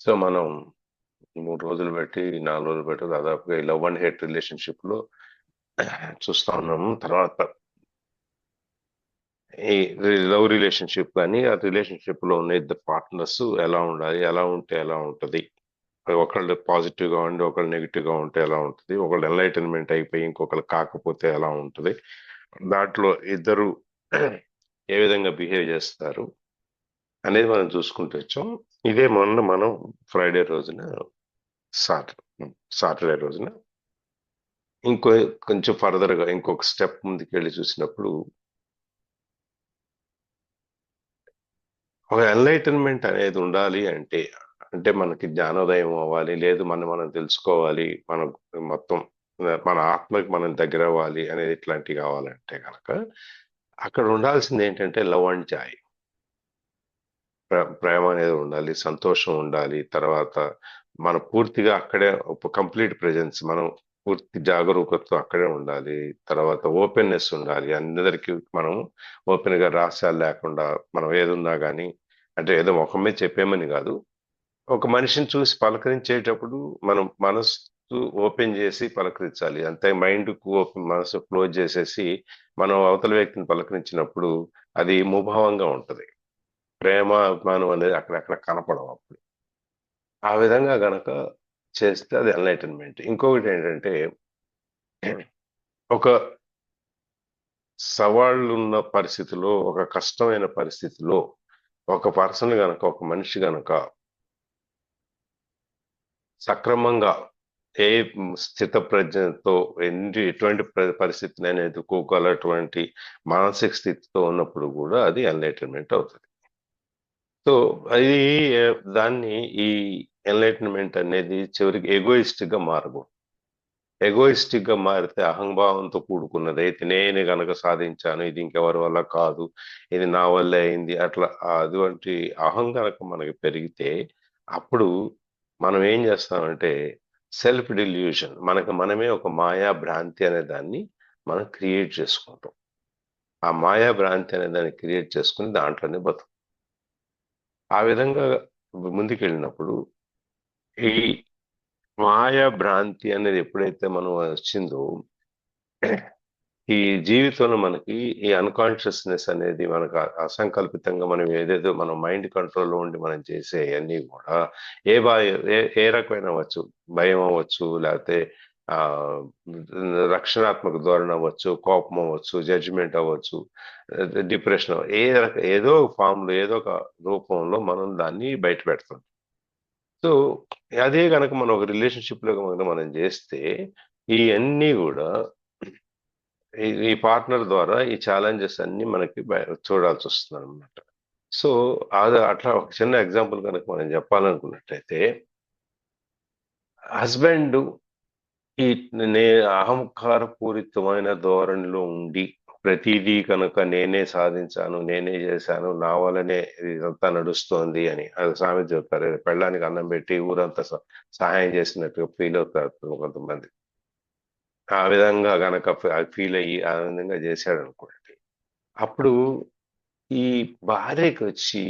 So మనం 3 రోజులు బట్టి 4 రోజులు బట్టి దాదాపుగా ఈ లవ్ అండ్ హేట్ రిలేషన్షిప్ లో చూస్తా ఉన్నాము. తర్వాత ఈ లవ్ రిలేషన్షిప్ కానీ ఆ రిలేషన్షిప్ లో ఉన్న ఇద్దరు పార్ట్నర్స్ ఎలా ఉండాలి, ఎలా ఉంటే ఎలా ఉంటది, ఒకళ్ళు పాజిటివ్ గా ఉండి ఒకళ్ళు నెగిటివ్ గా ఉంటే ఎలా ఉంటుంది, ఒకళ్ళు ఎన్లైటన్మెంట్ అయిపోయి ఇంకొకళ్ళు కాకపోతే ఎలా ఉంటుంది, దాంట్లో ఇద్దరు ఏ విధంగా బిహేవ్ చేస్తారు అనేది మనం చూసుకుంటూ వచ్చాం. ఇదే మొన్న మనం ఫ్రైడే రోజున సాటర్డే రోజున ఇంకో కొంచెం ఫర్దర్ గా ఇంకొక స్టెప్ ముందుకు వెళ్ళి చూసినప్పుడు ఒక ఎన్లైటన్మెంట్ అనేది ఉండాలి అంటే అంటే మనకి జ్ఞానోదయం అవ్వాలి, లేదు మనం తెలుసుకోవాలి, మనం మొత్తం మన ఆత్మకి మనం దగ్గర అవ్వాలి అనేది ఇట్లాంటివి కావాలంటే కనుక అక్కడ ఉండాల్సింది ఏంటంటే లవ్ అండ్ జాయ్. ప్రేమ అనేది ఉండాలి, సంతోషం ఉండాలి. తర్వాత మనం పూర్తిగా అక్కడే కంప్లీట్ ప్రెజెన్స్, మనం పూర్తి జాగరూకతతో అక్కడే ఉండాలి. తర్వాత ఓపెన్నెస్ ఉండాలి, అందరికీ మనం ఓపెన్ గా రహస్యాలు లేకుండా మనం ఏదున్నా కానీ, అంటే ఏదో ముఖం మీద చెప్పేమని కాదు, ఒక మనిషిని చూసి పలకరించేటప్పుడు మనం మనసు ఓపెన్ చేసి పలకరించాలి. అంతే, మైండ్ కు ఓపెన్, మనసు క్లోజ్ చేసేసి మనం అవతల వ్యక్తిని పలకరించినప్పుడు అది ముభావంగా ఉంటది. ప్రేమ అభిమానం అనేది అక్కడక్కడ కనపడవు అప్పుడు. ఆ విధంగా గనక చేస్తే అది ఎన్లైటన్మెంట్. ఇంకొకటి ఏంటంటే ఒక సవాళ్ళున్న పరిస్థితిలో, ఒక కష్టమైన పరిస్థితిలో ఒక పర్సన్ గనక, ఒక మనిషి గనక సక్రమంగా ఏ స్థితప్రజ్ఞతో ఎటువంటి పరిస్థితినైనా ఎదుర్కోగలటువంటి మానసిక స్థితితో ఉన్నప్పుడు కూడా అది ఎన్లైటన్మెంట్ అవుతుంది. సో అది దాన్ని ఈ ఎన్లైటన్మెంట్ అనేది చివరికి ఎగోయిస్టిక్ గా మారకూడదు. ఎగోయిస్టిక్ గా మారితే అహంభావంతో కూడుకున్నది అయితే నేను గనక సాధించాను, ఇది ఇంకెవరి వల్ల కాదు, ఇది నా వల్లే అయింది, అట్లా అటువంటి అహం గనక మనకి పెరిగితే అప్పుడు మనం ఏం చేస్తామంటే సెల్ఫ్ డిల్యూషన్, మనకి మనమే ఒక మాయా భ్రాంతి అనే దాన్ని మనం క్రియేట్ చేసుకుంటాం. ఆ మాయా భ్రాంతి అనే దాన్ని క్రియేట్ చేసుకుని దాంట్లోనే బతుకు. ఆ విధంగా ముందుకెళ్ళినప్పుడు ఈ మాయా భ్రాంతి అనేది ఎప్పుడైతే మనం వచ్చిందో ఈ జీవితంలో మనకి ఈ అన్కాన్షియస్నెస్ అనేది మనకు అసంకల్పితంగా మనం ఏదేదో మన మైండ్ కంట్రోల్లో ఉండి మనం చేసే అన్నీ కూడా ఏ ఏ రకమైన అవ్వచ్చు, భయం అవ్వచ్చు, లేకపోతే ఆ రక్షణాత్మక ధోరణి అవ్వచ్చు, కోపం అవ్వచ్చు, జడ్జిమెంట్ అవ్వచ్చు, డిప్రెషన్, ఏదో ఒక ఫామ్ లో ఏదో ఒక రూపంలో మనం దాన్ని బయట పెడతాం. సో అదే కనుక మనం ఒక రిలేషన్షిప్ లో కనుక మనం చేస్తే ఇవన్నీ కూడా ఈ పార్ట్నర్ ద్వారా ఈ ఛాలెంజెస్ అన్ని మనకి చూడాల్సి వస్తుంది అనమాట. సో అది అట్లా ఒక చిన్న ఎగ్జాంపుల్ కనుక మనం చెప్పాలనుకున్నట్టయితే, హస్బెండ్ ఈ నే అహంకార పూరితమైన ధోరణిలో ఉండి ప్రతిదీ కనుక నేనే సాధించాను, నేనే చేశాను, నా వల్లనే ఇదంతా నడుస్తోంది అని అది సామెత చెప్తారు. పెళ్ళానికి అన్నం పెట్టి ఊరంతా సహాయం చేసినట్టుగా ఫీల్ అవుతారు కొంతమంది. ఆ విధంగా గనక ఫీల్ అయ్యి ఆ విధంగా చేశాడు అనుకోండి, అప్పుడు ఈ భార్యకి వచ్చి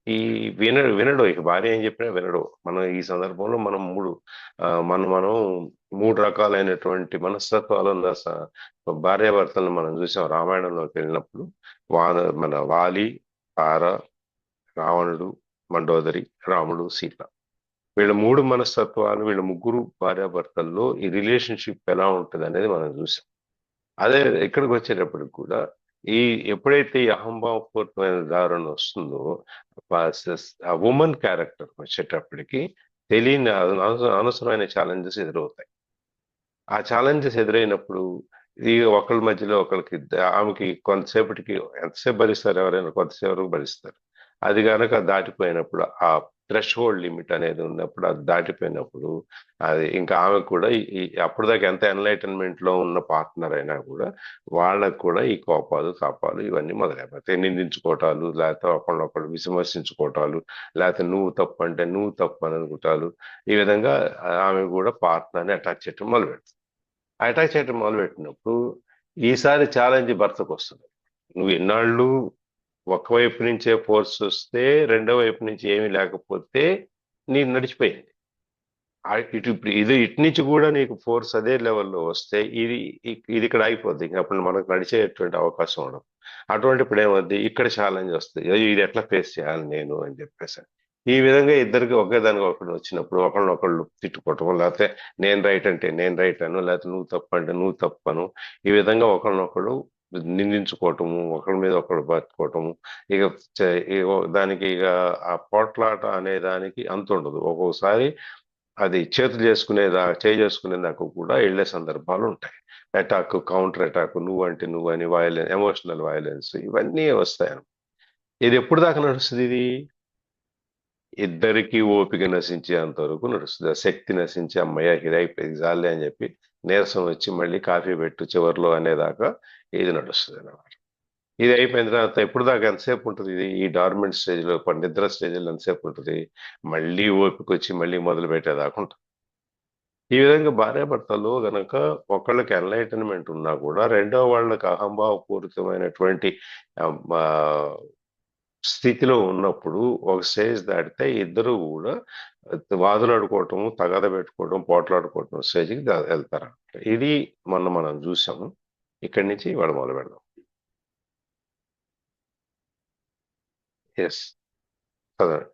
ఈ వినడు, ఇక భార్య ఏం చెప్పినా వినడు. మనం ఈ సందర్భంలో మనం మూడు రకాలైనటువంటి మనస్తత్వాలు ఉన్న భార్యాభర్తలను మనం చూసాం రామాయణంలోకి వెళ్ళినప్పుడు. మన వాలి, తార, రావణుడు, మండోదరి, రాముడు, సీత, వీళ్ళ మూడు మనస్తత్వాలు, వీళ్ళ ముగ్గురు భార్యాభర్తల్లో ఈ రిలేషన్షిప్ ఎలా ఉంటుంది అనేది మనం చూసాం. అదే ఇక్కడికి వచ్చేటప్పటికి కూడా ఈ ఎప్పుడైతే ఈ అహంభావపూరితమైన ధారణ వస్తుందో ఆ ఉమెన్ క్యారెక్టర్ వచ్చేటప్పటికి తెలియని అనవసరమైన ఛాలెంజెస్ ఎదురవుతాయి. ఆ ఛాలెంజెస్ ఎదురైనప్పుడు ఈ ఒకళ్ళ మధ్యలో ఒకరికి ఆమెకి కొంతసేపటికి ఎంతసేపు భరిస్తారు, ఎవరైనా కొంతసేపు వరకు భరిస్తారు. అది కనుక దాటిపోయినప్పుడు ఆ థ్రెష్ హోల్డ్ లిమిట్ అనేది ఉన్నప్పుడు, అది దాటిపోయినప్పుడు అది ఇంకా ఆమె కూడా అప్పటిదాకా ఎంత ఎన్లైటన్మెంట్ లో ఉన్న పార్ట్నర్ అయినా కూడా వాళ్ళకు కూడా ఈ కోపాలు తాపాలు ఇవన్నీ మొదలైపోతాయి. నిందించుకోవటాలు, లేకపోతే ఒకళ్ళొకళ్ళు విమర్శించుకోవటాలు, లేకపోతే నువ్వు తప్పు అంటే నువ్వు తప్పు అని అనుకుంటాలు. ఈ విధంగా ఆమె కూడా పార్ట్నర్ని అటాక్ చేయటం మొదలుపెడుతుంది. అటాక్ చేయటం మొదలుపెట్టినప్పుడు ఈసారి ఛాలెంజ్ భర్తకు వస్తుంది. నువ్వు ఎన్నాళ్ళు ఒకవైపు నుంచే ఫోర్స్ వస్తే, రెండో వైపు నుంచి ఏమీ లేకపోతే నీకు నడిచిపోయింది. ఇప్పుడు ఇటు నుంచి కూడా నీకు ఫోర్స్ అదే లెవెల్లో వస్తే ఇది ఇక్కడ అయిపోద్ది. ఇంకా అప్పుడు మనకు నడిచేటువంటి అవకాశం ఉండదు. అటువంటి ఇప్పుడు ఏమవుద్ది, ఇక్కడ ఛాలెంజ్ వస్తుంది, అయ్యో ఇది ఎట్లా ఫేస్ చేయాలి నేను అని చెప్పేసి. ఈ విధంగా ఇద్దరికి ఒకేదానికి ఒకటి వచ్చినప్పుడు ఒకళ్ళనొకళ్ళు తిట్టుకోవటం, లేకపోతే నేను రైట్ అంటే నేను రైట్ అను, లేకపోతే నువ్వు తప్పు అంటే నువ్వు తప్పను, ఈ విధంగా ఒకళ్ళనొకళ్ళు నిందించుకోవటము, ఒకరి మీద ఒకళ్ళు బతుకోవటము. ఇక దానికి ఇక ఆ పోట్లాట అనే దానికి అంత ఉండదు. ఒక్కొక్కసారి అది చేసుకునే దాకా కూడా వెళ్లే సందర్భాలు ఉంటాయి. అటాక్, కౌంటర్ అటాక్, నువ్వంటే నువ్వని వైలెన్స్, ఎమోషనల్ వైలెన్స్, ఇవన్నీ వస్తాయి. ఇది ఎప్పుడు దాకా నడుస్తుంది? ఇది ఇద్దరికి ఓపిక నశించేంత వరకు నడుస్తుంది. ఆ శక్తి నశించి అమ్మయ్య ఇది అయిపోయింది చాలే అని చెప్పి నీరసం వచ్చి మళ్ళీ కాఫీ పెట్టు చివరిలో అనేదాకా ఇది నడుస్తుంది అన్నమాట. ఇది అయిపోయిన తర్వాత ఎప్పుడు దాకా ఎంతసేపు ఉంటుంది? ఇది ఈ డార్మెంట్ స్టేజ్ లో, నిద్ర స్టేజ్ లో ఎంతసేపు ఉంటుంది? మళ్ళీ ఓపిక వచ్చి మళ్ళీ మొదలు పెట్టేదాకా ఉంటుంది. ఈ విధంగా భార్యాభర్తలు గనక ఒకళ్ళకి ఎన్లైటన్మెంట్ ఉన్నా కూడా రెండో వాళ్ళకి అహంభావపూరితమైనటువంటి స్థితిలో ఉన్నప్పుడు ఒక స్టేజ్ దాటితే ఇద్దరు కూడా వాదులాడుకోవటము, తగాద పెట్టుకోవడం, పోట్లాడుకోవటం స్టేజ్కి వెళ్తారు. ఇది మనం చూసాము. ఇక్కడి నుంచి ఇవాళ మొదలు పెడదాం. ఎస్, చదవండి.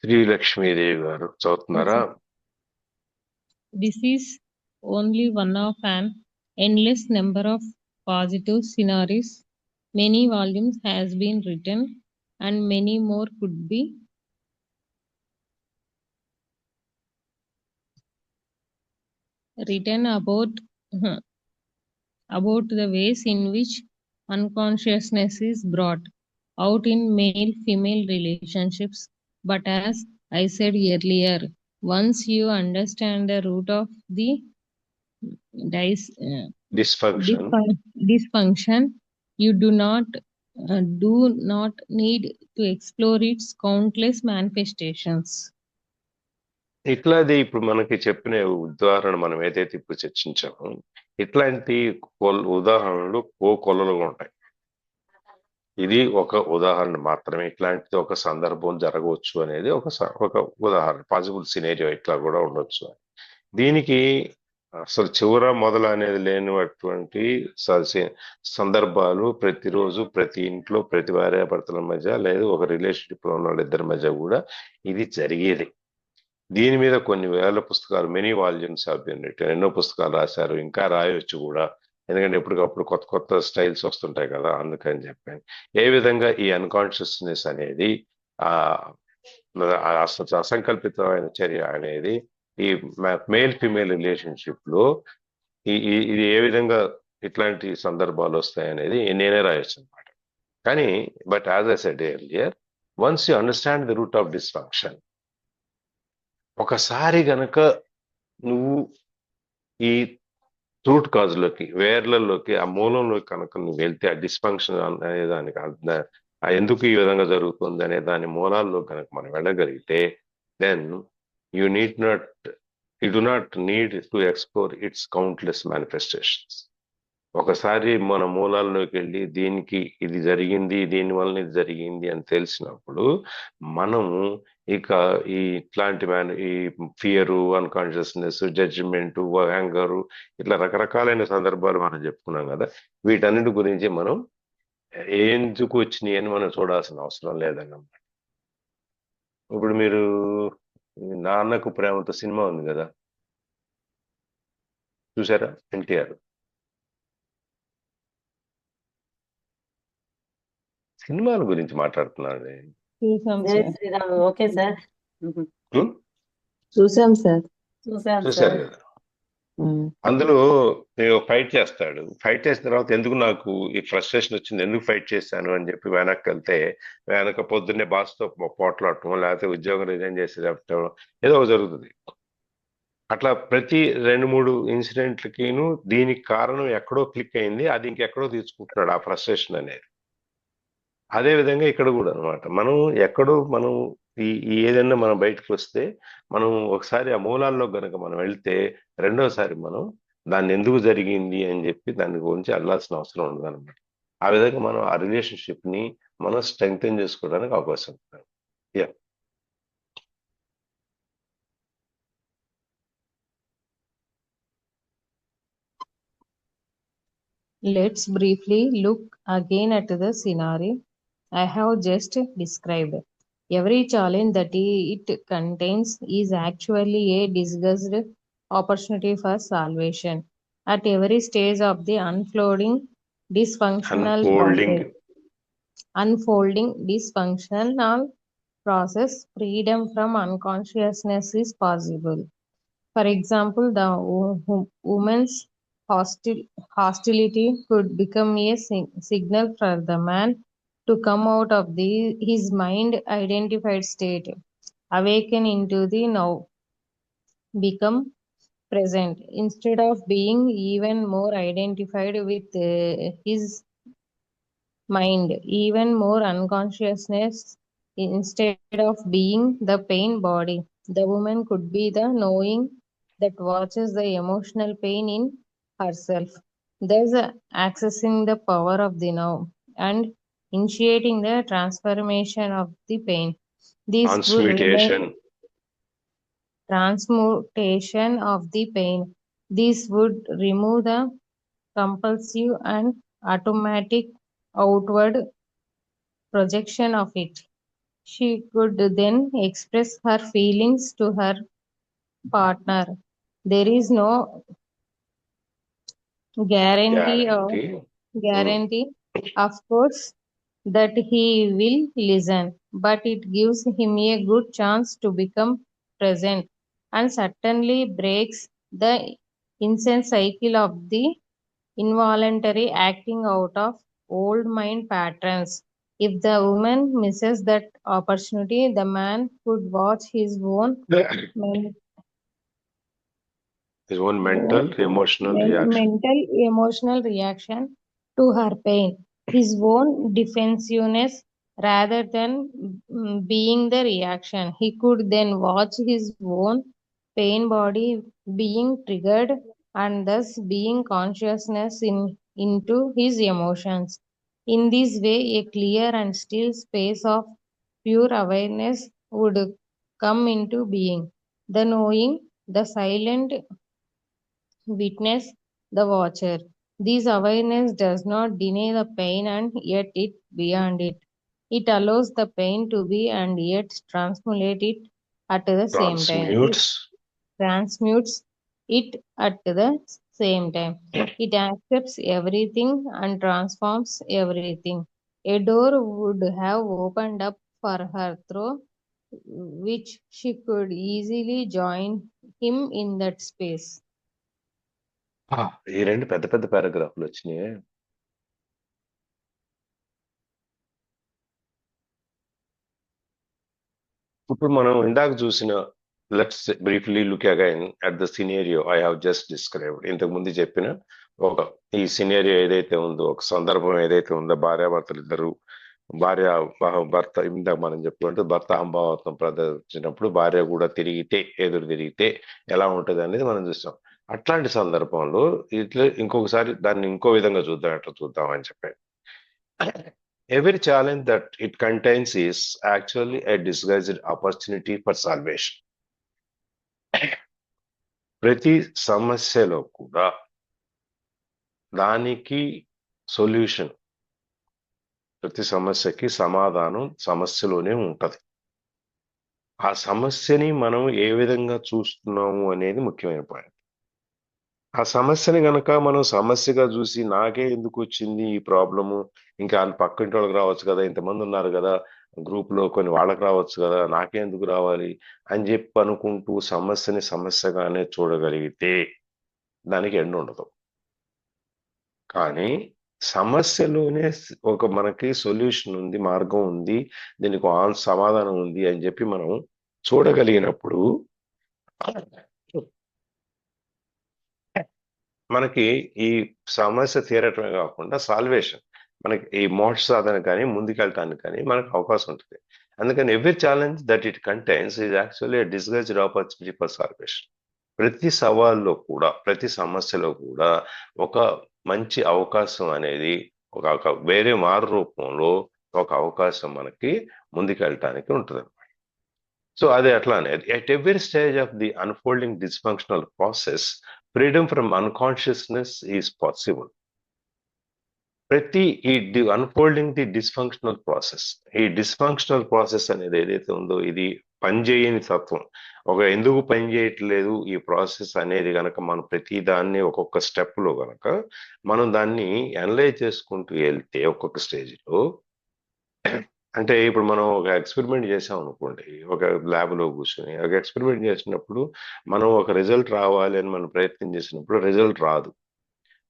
శ్రీలక్ష్మీదేవి గారు చదువుతున్నారా? This is only one of an endless number of positive scenarios. Many volumes has been written and many more could be written about the ways in which unconsciousness is brought out in male-female relationships. But as I said earlier, once you understand the root of the dysfunction, you do not need to explore its countless manifestations. ఇట్లాది ఇప్పుడు మనకి చెప్పిన ఉదాహరణ మనం ఏదైతే ఇప్పుడు చర్చించామో, ఇట్లాంటి ఉదాహరణలు కొలలుగా ఉంటాయి. ఇది ఒక ఉదాహరణ మాత్రమే. ఇట్లాంటిది ఒక సందర్భం జరగవచ్చు అనేది ఒక ఉదాహరణ, పాసిబుల్ సినేరియో ఇట్లా కూడా ఉండొచ్చు. దీనికి అసలు చివర మొదలు అనేది లేనటువంటి సందర్భాలు ప్రతిరోజు ప్రతి ఇంట్లో ప్రతి భార్యాభర్తల మధ్య, లేదు ఒక రిలేషన్షిప్ లో ఉన్న వాళ్ళిద్దరి మధ్య కూడా ఇది జరిగేది. దీని మీద కొన్ని వేల పుస్తకాలు, many volumes have been written, ఎన్నో పుస్తకాలు రాశారు, ఇంకా రాయొచ్చు కూడా. ఎందుకంటే ఎప్పటికప్పుడు కొత్త కొత్త స్టైల్స్ వస్తుంటాయి కదా, అందుకని చెప్పాను. ఏ విధంగా ఈ అన్కాన్షియస్నెస్ అనేది అసంకల్పితమైన చర్య అనేది ఈ మేల్ ఫిమేల్ రిలేషన్షిప్ లో ఇది ఏ విధంగా ఇట్లాంటి సందర్భాలు వస్తాయి అనేది నేనే రాయొచ్చు అనమాట. కానీ but as I said earlier, once you understand the root of dysfunction, ఒకసారి గనక నువ్వు ఈ రూట్ కాజులోకి, వేర్లలోకి, ఆ మూలంలోకి కనుక నువ్వు వెళ్తే, ఆ డిస్ఫంక్షన్ అనే దానికి ఎందుకు ఈ విధంగా జరుగుతుంది అనే దాని మూలాల్లో కనుక మనం వెళ్ళగలిగితే, then you do not need to explore its countless manifestations. ఒకసారి మన మూలాల్లోకి వెళ్ళి దీనికి ఇది జరిగింది, దీని వలన ఇది జరిగింది అని తెలిసినప్పుడు మనము ఇక ఇట్లాంటి ఈ ఫియరు, అన్కాన్షియస్నెస్, జడ్జిమెంటు, యాంగరు, ఇట్లా రకరకాలైన సందర్భాలు మనం చెప్పుకున్నాం కదా, వీటన్నిటి గురించి మనం ఎందుకు వచ్చినాయి అని మనం చూడాల్సిన అవసరం లేదన్నమాట. ఇప్పుడు మీరు నాన్నకు ప్రేమతో సినిమా ఉంది కదా, చూసారా? ఎన్టీఆర్ సినిమాల గురించి మాట్లాడుతున్నాడు. ఓకే సార్, చూసాం సార్. చూసారు కదా. అందులో ఫైట్ చేస్తాడు. ఫైట్ చేసిన తర్వాత ఎందుకు నాకు ఈ ఫ్రస్ట్రేషన్ వచ్చింది, ఎందుకు ఫైట్ చేశాను అని చెప్పి వెనక్కి వెళ్తే, వెనక పొద్దున్నే బాస్తో పోట్లాడటం, లేకపోతే ఉద్యోగం రిజైన్ చేసి చెప్పటం, ఏదో జరుగుతుంది. అట్లా ప్రతి 2-3 ఇన్సిడెంట్లకిను దీనికి కారణం ఎక్కడో క్లిక్ అయింది, అది ఇంకెక్కడో తీసుకుంటున్నాడు ఆ ఫ్రస్ట్రేషన్ అనేది. అదే విధంగా ఇక్కడ కూడా అనమాట. మనం ఏదైనా మనం బయటకు వస్తే, మనం ఒకసారి ఆ మూలాల్లో గనక మనం వెళ్తే, రెండోసారి మనం దాన్ని ఎందుకు జరిగింది అని చెప్పి దాని గురించి అల్లాల్సిన అవసరం ఉండదు అనమాట. ఆ విధంగా మనం ఆ రిలేషన్షిప్ ని మనం స్ట్రెంగ్తెన్ చేసుకోవడానికి అవకాశం ఉంది. Yeah Let's briefly look again at the scenario I have just described. Every challenge that it contains is actually a discussed opportunity for salvation. At every stage of the unfolding dysfunctional process, freedom from unconsciousness is possible. For example, the woman's hostility could become a signal for the man to come out of his mind-identified state, awaken into the now, become present. Instead of being even more identified with his mind, even more unconsciousness, instead of being the pain body, the woman could be the knowing that watches the emotional pain in herself, thus accessing the power of the now and initiating the transformation of the pain. This would remain transmutation of the pain. This would remove the compulsive and automatic outward projection of it. She could then express her feelings to her partner. There is no guarantee, of course, that he will listen, but it gives him a good chance to become present and certainly breaks the insane cycle of the involuntary acting out of old mind patterns. If the woman misses that opportunity, the man could watch his own mental emotional reaction to her pain, his own defensiveness rather than being the reaction. He could then watch his own pain body being triggered and thus being consciousness into his emotions. In this way, a clear and still space of pure awareness would come into being. The knowing, the silent witness, the watcher. This awareness does not deny the pain and yet it beyond it. It allows the pain to be and yet transmute it at the same time. Transmutes it at the same time. It accepts everything and transforms everything. A door would have opened up for her through which she could easily join him in that space. ఈ రెండు పెద్ద పెద్ద పారాగ్రాఫ్లు వచ్చినాయి. ఇప్పుడు మనం ఇందాక చూసిన let's briefly look again at the scenario I have just described. ఇంతకు ముందు చెప్పిన ఒక ఈ సినేరియో ఏదైతే ఉందో, ఒక సందర్భం ఏదైతే ఉందో, భార్యాభర్తలు ఇద్దరు, భర్త ఇందాక మనం చెప్పుకుంటే భర్త అహంభావత్వం ప్రదర్శించినప్పుడు భార్య కూడా ఎదురు తిరిగితే ఎలా ఉంటుంది అనేది మనం చూస్తాం. అట్లాంటి సందర్భంలో ఇట్లా ఇంకొకసారి దాన్ని ఇంకో విధంగా చూద్దాం అని చెప్పాను. Every challenge that it contains is actually a disguised opportunity for salvation. ప్రతి సమస్యలో కూడా దానికి సొల్యూషన్, ప్రతి సమస్యకి సమాధానం సమస్యలోనే ఉంటది. ఆ సమస్యని మనం ఏ విధంగా చూస్తున్నాము అనేది ముఖ్యమైన పాయింట్. ఆ సమస్యని గనక మనం సమస్యగా చూసి నాకే ఎందుకు వచ్చింది ఈ ప్రాబ్లము, ఇంకా పక్కింటి వాళ్ళకి రావచ్చు కదా, ఇంతమంది ఉన్నారు కదా గ్రూప్ లో, కొన్ని వాళ్ళకి రావచ్చు కదా, నాకే ఎందుకు రావాలి అని చెప్పి అనుకుంటూ సమస్యని సమస్యగానే చూడగలిగితే దానికి ఎండ్ ఉండదు. కానీ సమస్యలోనే ఒక మనకి సొల్యూషన్ ఉంది, మార్గం ఉంది, దీనికి సమాధానం ఉంది అని చెప్పి మనం చూడగలిగినప్పుడు మనకి ఈ సమస్య తీరటమే కాకుండా సాల్వేషన్, మనకి ఈ మోక్ష సాధన కానీ ముందుకెళ్ళటానికి కానీ మనకు అవకాశం ఉంటుంది. అందుకని every challenge that it contains is actually disguised opportunity for salvation. ప్రతి సవాల్లో కూడా, ప్రతి సమస్యలో కూడా ఒక మంచి అవకాశం అనేది ఒక వేరే మారు రూపంలో ఒక అవకాశం మనకి ముందుకెళ్ళటానికి ఉంటుంది. సో అది అట్లానే at every stage of the unfolding dysfunctional process freedom from unconsciousness is possible. ప్రతి ఈ అన్ఫోల్డింగ్ ది డిస్ఫంక్షనల్ ప్రాసెస్, ఈ డిస్ఫంక్షనల్ ప్రాసెస్ అనేది ఏదైతే ఉందో ఇది పనిచేయని తత్వం. ఎందుకు పని చేయట్లేదు ఈ ప్రాసెస్ అనేది గనక మనం ప్రతి దాన్ని ఒక్కొక్క స్టెప్ లో గనక మనం దాన్ని అనలైజ్ చేసుకుంటూ వెళ్తే ఒక్కొక్క స్టేజ్ లో, అంటే ఇప్పుడు మనం ఒక ఎక్స్పెరిమెంట్ చేసాం అనుకోండి, ఒక ల్యాబ్ లో కూర్చొని ఒక ఎక్స్పెరిమెంట్ చేసినప్పుడు మనం ఒక రిజల్ట్ రావాలి అని మనం ప్రయత్నం చేసినప్పుడు రిజల్ట్ రాదు.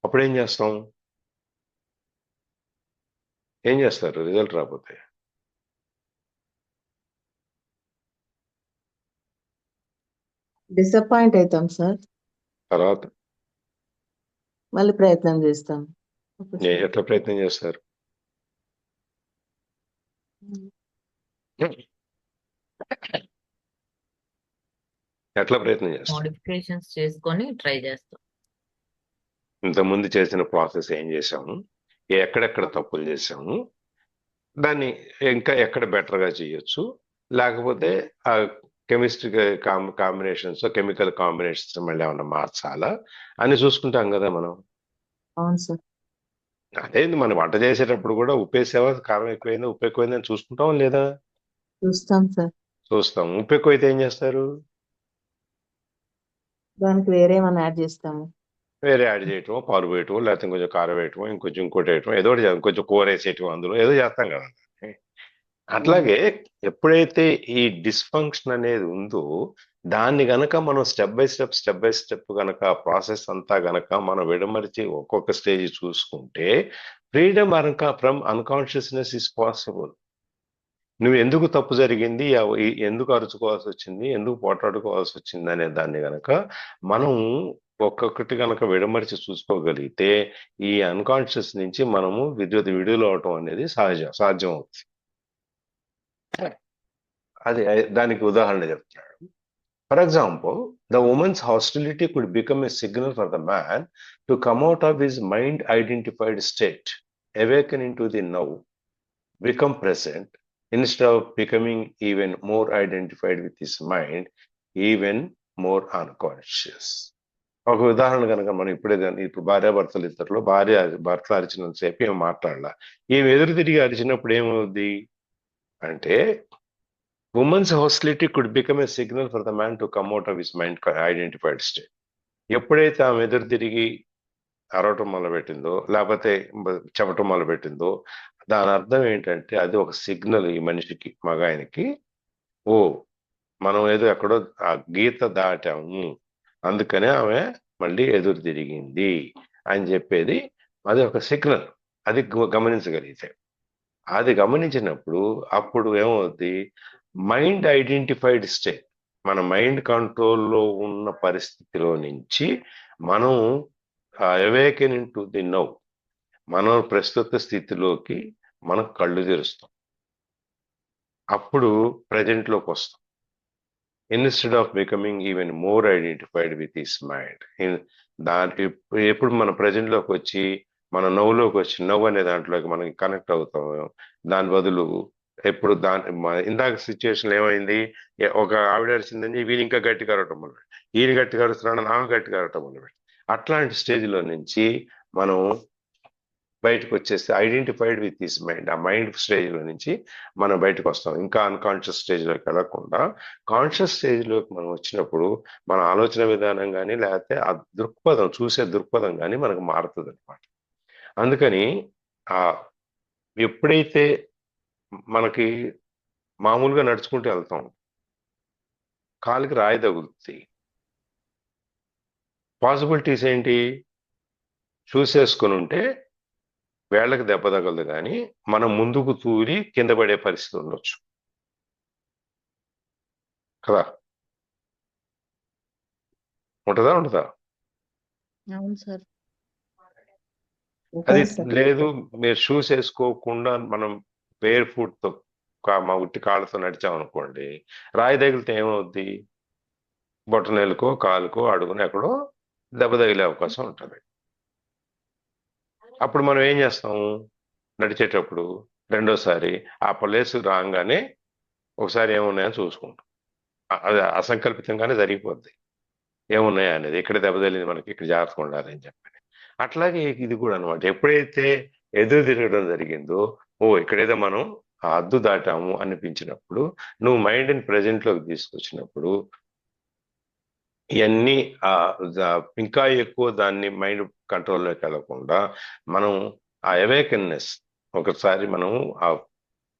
అప్పుడు ఏం చేస్తాం? ఏం చేస్తారు రిజల్ట్ రాకపోతే? డిసప్పాయింట్ అవుతాం సార్. తర్వాత మళ్ళీ ప్రయత్నం చేస్తాం. ఎట్లా ప్రయత్నం చేస్తారు? ఎట్లా ప్రయత్నం చేస్తారు? మోడిఫికేషన్స్ చేసుకొని ట్రై చేస్తాం. ఇంతకుముందు చేసిన ప్రాసెస్ ఏం చేసాము, ఎక్కడెక్కడ తప్పులు చేసాము, దాన్ని ఇంకా ఎక్కడ బెటర్గా చేయొచ్చు, లేకపోతే ఆ కెమిస్ట్రీ కాంబినేషన్స్, కెమికల్ కాంబినేషన్స్ మళ్ళీ ఏమన్నా మార్చాలా అని చూసుకుంటాం కదా మనం. అవును సార్. అదే మనం వంట చేసేటప్పుడు కూడా ఉప్పు వేసావా, కారం ఎక్కువైందా, ఉప్పు ఎక్కువైందని చూసుకుంటాం లేదా? చూస్తాం సార్. చూస్తాం. ఉప్పు ఎక్కువైతే ఏం చేస్తారు? దానికి వేరే ఏమైనా యాడ్ చేస్తాము. వేరే యాడ్ చేయటం, పాలు వేయటం, లేకపోతే ఇంకొంచెం కారం వేయటం, ఇంకోటి వేయటం, ఏదో ఒకటి ఇంకొంచెం కూర వేసేయటం, అందులో ఏదో చేస్తాం కదా. అట్లాగే ఎప్పుడైతే ఈ డిస్ఫంక్షన్ అనేది ఉందో దాన్ని గనక మనం స్టెప్ బై స్టెప్ గనక ప్రాసెస్ అంతా గనక మనం విడమరిచి ఒక్కొక్క స్టేజ్ చూసుకుంటే freedom from unconsciousness is possible. నువ్వు ఎందుకు తప్పు జరిగింది, ఎందుకు అరుచుకోవాల్సి వచ్చింది, ఎందుకు పోట్లాడుకోవాల్సి వచ్చింది అనే దాన్ని గనక మనం ఒక్కొక్కటి గనక విడమరిచి చూసుకోగలిగితే ఈ అన్కాన్షియస్ నుంచి మనము విడుదల అవటం అనేది సాధ్యం అవుతుంది. అది దానికి ఉదాహరణ చెప్తున్నాడు. For example, the women's hostility could become a signal for the man to come out of his mind identified state, awaken into the now, become present, instead of becoming even more identified with his mind, even more unconscious. ఒక ఉదాహరణ కనుక మనం ఇప్పుడు భార్యాభర్తలు ఇద్దరులో భర్త అరిచినంతసేపు ఏం మాట్లాడాల, ఏం ఎదురు తిరిగి అరిచినప్పుడు ఏమవుద్ది అంటే women's hostility could become a signal for the man to come out of his mind identified state. ఎప్పుడైతే ఆమె ఎదురు తిరిగి అరవటం మొదలుపెట్టిందో లేకపోతే చెప్పటం మొదలుపెట్టిందో దాని అర్థం ఏంటంటే అది ఒక సిగ్నల్ ఈ మనిషికి, మగాయనకి, ఓ మనం ఏదో ఎక్కడో ఆ గీత దాటాము, అందుకనే ఆమె మళ్ళీ ఎదురు తిరిగింది అని చెప్పేది. అది ఒక సిగ్నల్. అది గమనించగలిగితే, అది గమనించినప్పుడు అప్పుడు ఏమవుద్ది, మైండ్ ఐడెంటిఫైడ్ స్టేట్, మన మైండ్ కంట్రోల్లో ఉన్న పరిస్థితిలో నుంచి మనం awaken in to the now, మనం ప్రస్తుత స్థితిలోకి మనం కళ్ళు తెరుస్తాం. అప్పుడు ప్రజెంట్లోకి వస్తాం. Instead of becoming even more identified with his mind. ఎప్పుడు మన ప్రజెంట్లోకి వచ్చి మన నవ్వులోకి వచ్చి నవ్వు అనే దాంట్లోకి మనకి కనెక్ట్ అవుతాం. దాని బదులు ఎప్పుడు ఇందాక సిచ్యువేషన్ ఏమైంది, ఒక ఆవిడ అరిచిందని వీళ్ళు ఇంకా గట్టిగా అరవటం మొదలు, ఈయన గట్టిగా అరుస్తున్నాడు, ఆమె గట్టిగా అరవటం మొదలు. అట్లాంటి స్టేజ్లో నుంచి మనం బయటకు వచ్చేస్తే ఐడెంటిఫైడ్ విత్ దిస్ మైండ్, ఆ మైండ్ స్టేజ్లో నుంచి మనం బయటకు వస్తాం. ఇంకా అన్కాన్షియస్ స్టేజ్లోకి వెళ్ళకుండా కాన్షియస్ స్టేజ్లోకి మనం వచ్చినప్పుడు మన ఆలోచన విధానం కానీ లేకపోతే ఆ దృక్పథం, చూసే దృక్పథం కానీ మనకు మారుతుంది అనమాట. అందుకని ఎప్పుడైతే మనకి మామూలుగా నడుచుకుంటూ వెళ్తాం, కాలికి రాయి తగులుతుంది, పాసిబిలిటీస్ ఏంటి, చూసేసుకుని ఉంటే వేళ్ళకి దెబ్బ తగలదు కానీ మనం ముందుకు తూరి కింద పడే పరిస్థితి ఉండొచ్చు కదా. ఉంటుందా? అవును సార్. అది లేదు, మీరు షూస్ వేసుకోకుండా మనం బేర్ ఫుట్ తో మా ఉట్టి కాళ్ళతో నడిచామనుకోండి, రాయి తగిలితే ఏమవుద్ది, బొట్టనేలుకో కాలుకో అడుగున ఎక్కడో దెబ్బ తగిలే అవకాశం ఉంటుంది. అప్పుడు మనం ఏం చేస్తాము, నడిచేటప్పుడు రెండోసారి ఆ ప్లేస్ రాగానే ఒకసారి ఏమున్నాయని చూసుకుంటాం. అది అసంకల్పితంగానే జరిగిపోద్ది, ఏమున్నాయా అనేది, ఇక్కడ దెబ్బతలింది మనకి, ఇక్కడ జాగ్రత్తగా ఉండాలని చెప్పని. అట్లాగే ఇది కూడా అనమాట, ఎప్పుడైతే ఎదురు తిరగడం జరిగిందో, ఇక్కడేదో మనం ఆ హద్దు దాటాము అనిపించినప్పుడు, నువ్వు మైండ్ని ప్రెజెంట్లోకి తీసుకొచ్చినప్పుడు ఇవన్నీ ఇంకా ఎక్కువ దాన్ని మైండ్ కంట్రోల్లోకి వెళ్ళకుండా మనం ఆ అవేకెన్నెస్, ఒకసారి మనం ఆ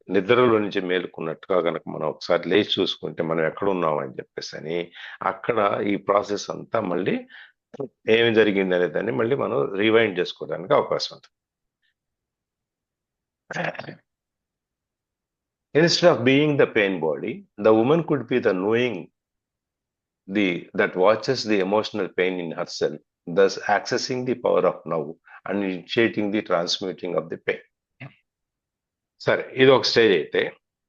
నిద్రలో నుంచి మేలుకున్నట్టుగా కనుక మనం ఒకసారి లేచి చూసుకుంటే మనం ఎక్కడ ఉన్నాం అని చెప్పేసి అని, అక్కడ ఈ ప్రాసెస్ అంతా మళ్ళీ ఏమి జరిగింది అనే దాన్ని మళ్ళీ మనం రివైండ్ చేసుకోవడానికి అవకాశం ఉంటుంది. Instead of being the pain body, the woman could be the knowing that watches the emotional pain in herself, thus accessing the power of now and initiating the transmuting of the pain. సరే, ఇది ఒక stage అయితే,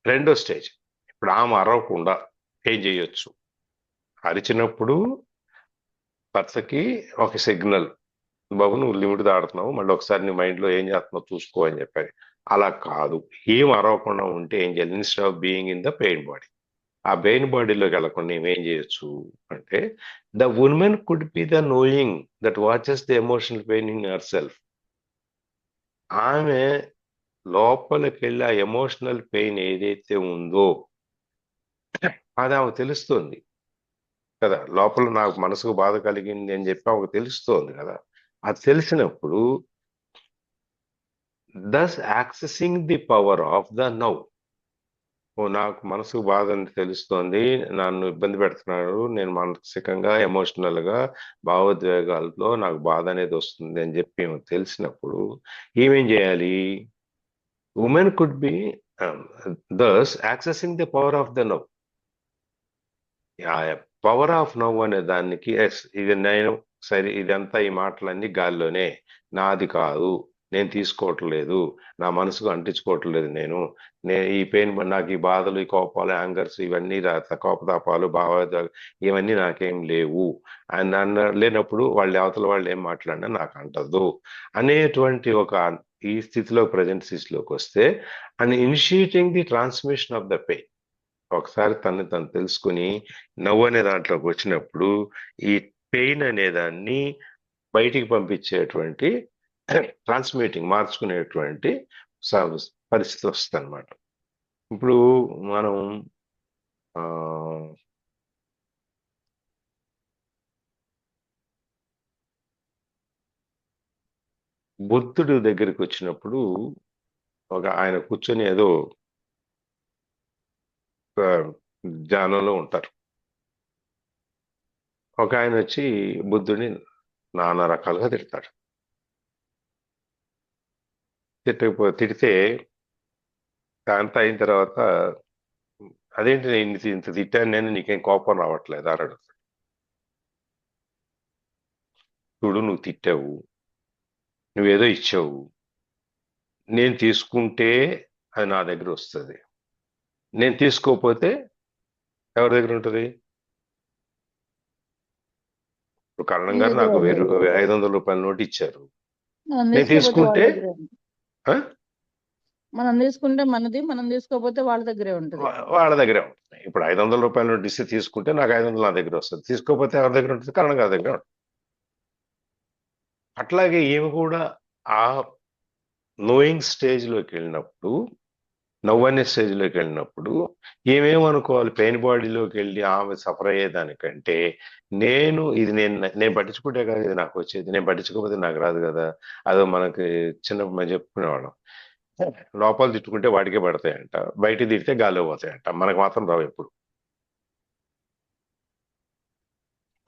రెండో stage, ఇప్పుడు ఆమె అరవకుండా ఏం చేయొచ్చు? అరిచినప్పుడు భర్తకి ఒక సిగ్నల్, బాబు నువ్వు లిమిట్ దాడుతున్నావు, మళ్ళీ ఒకసారి నీ మైండ్లో ఏం చేస్తున్నావు చూసుకో అని చెప్పారు. అలా కాదు, ఏం అరవకుండా ఉంటే ఏం చేయాలి? Instead of being in the pain body, ఆ పెయిన్ బాడీలోకి వెళ్ళకుండా ఏం చేయొచ్చు అంటే, the women could be the knowing that watches the emotional pain in her self. ఆమె లోపలికి వెళ్ళి ఆ ఎమోషనల్ పెయిన్ ఏదైతే ఉందో అది ఆమె తెలుస్తుంది కదా, లోపల నాకు మనసుకు బాధ కలిగింది అని చెప్పి ఆమెకు తెలుస్తోంది కదా. అది తెలిసినప్పుడు thus accessing the power of the now. నాకు మనసుకు బాధ అని తెలుస్తోంది, నన్ను ఇబ్బంది పెడుతున్నాడు, నేను మానసికంగా ఎమోషనల్గా భావోద్వేగాలతో నాకు బాధ అనేది వస్తుంది అని చెప్పి తెలిసినప్పుడు ఏమేం చేయాలి? Women could be thus accessing the power of the now. Power of now అనే దానికి, ఇది నేను సరే, ఇదంతా ఈ మాటలన్నీ గాల్లోనే, నాది కాదు, నేను తీసుకోవట్లేదు, నా మనసుకు అంటించుకోవట్లేదు, నేను ఈ పెయిన్, నాకు ఈ బాధలు, ఈ కోపాలు, యాంగర్స్, ఇవన్నీ కోపతాపాలు, భావోద్వేగాలు ఇవన్నీ నాకేం లేవు అని నన్ను లేనప్పుడు వాళ్ళు అవతల వాళ్ళు ఏం మాట్లాడినా నాకు అంటదు అనేటువంటి ఒక ఈ స్థితిలో, ప్రజెంట్ స్థితిలోకి వస్తే, and initiating the transmission of the pain, ఒకసారి తను తెలుసుకుని నవ్వు అనే దాంట్లోకి వచ్చినప్పుడు ఈ పెయిన్ అనేదాన్ని బయటికి పంపించేటువంటి, ట్రాన్స్మిటింగ్, మార్చుకునేటువంటి పరిస్థితి వస్తుంది అనమాట. ఇప్పుడు మనం బుద్ధుడి దగ్గరికి వచ్చినప్పుడు ఆయన కూర్చొని ఏదో ధ్యానంలో ఉంటారు. ఒక ఆయన వచ్చి బుద్ధుడిని నానా రకాలుగా తిడతాడు. తిడితే అంతా అయిన తర్వాత, అదేంటి నేను ఇంత తిట్టాను, నేను నీకేం కోపం రావట్లేదు అని అడుగుతాడు. చూడు, నువ్వు తిట్టావు, నువ్వేదో ఇచ్చావు, నేను తీసుకుంటే అది నా దగ్గర వస్తుంది, నేను తీసుకోకపోతే ఎవరి దగ్గర ఉంటుంది? ఇప్పుడు కరణం గారు నాకు 500 రూపాయల నోటు ఇచ్చారు, నేను తీసుకుంటే మనం తీసుకుంటే మనది, మనం తీసుకోకపోతే వాళ్ళ దగ్గరే ఉంటుంది. వాళ్ళ దగ్గరే ఉంటుంది. ఇప్పుడు 500 రూపాయల నోటు ఇస్తే తీసుకుంటే నాకు 500 నా దగ్గర వస్తుంది, తీసుకోకపోతే ఎవరి దగ్గర ఉంటుంది? కరణం గారి దగ్గర ఉంటుంది. అట్లాగే ఏమి కూడా ఆ నోయింగ్ స్టేజ్లోకి వెళ్ళినప్పుడు, నవ్వనే స్టేజ్లోకి వెళ్ళినప్పుడు ఏమేమనుకోవాలి? పెయిన్ బాడీలోకి వెళ్ళి ఆమె సఫర్ అయ్యేదానికంటే, నేను పట్టించుకుంటే కదా ఇది నాకు వచ్చేది, నేను పట్టించుకోకపోతే నాకు రాదు కదా. అదో మనకి చిన్నప్పుడు మనం చెప్పుకునేవాళ్ళం, లోపల తిట్టుకుంటే వాడికే పడతాయంట, బయట తిడితే గాల్లో పోతాయంట, మనకు మాత్రం రావు, ఎప్పుడు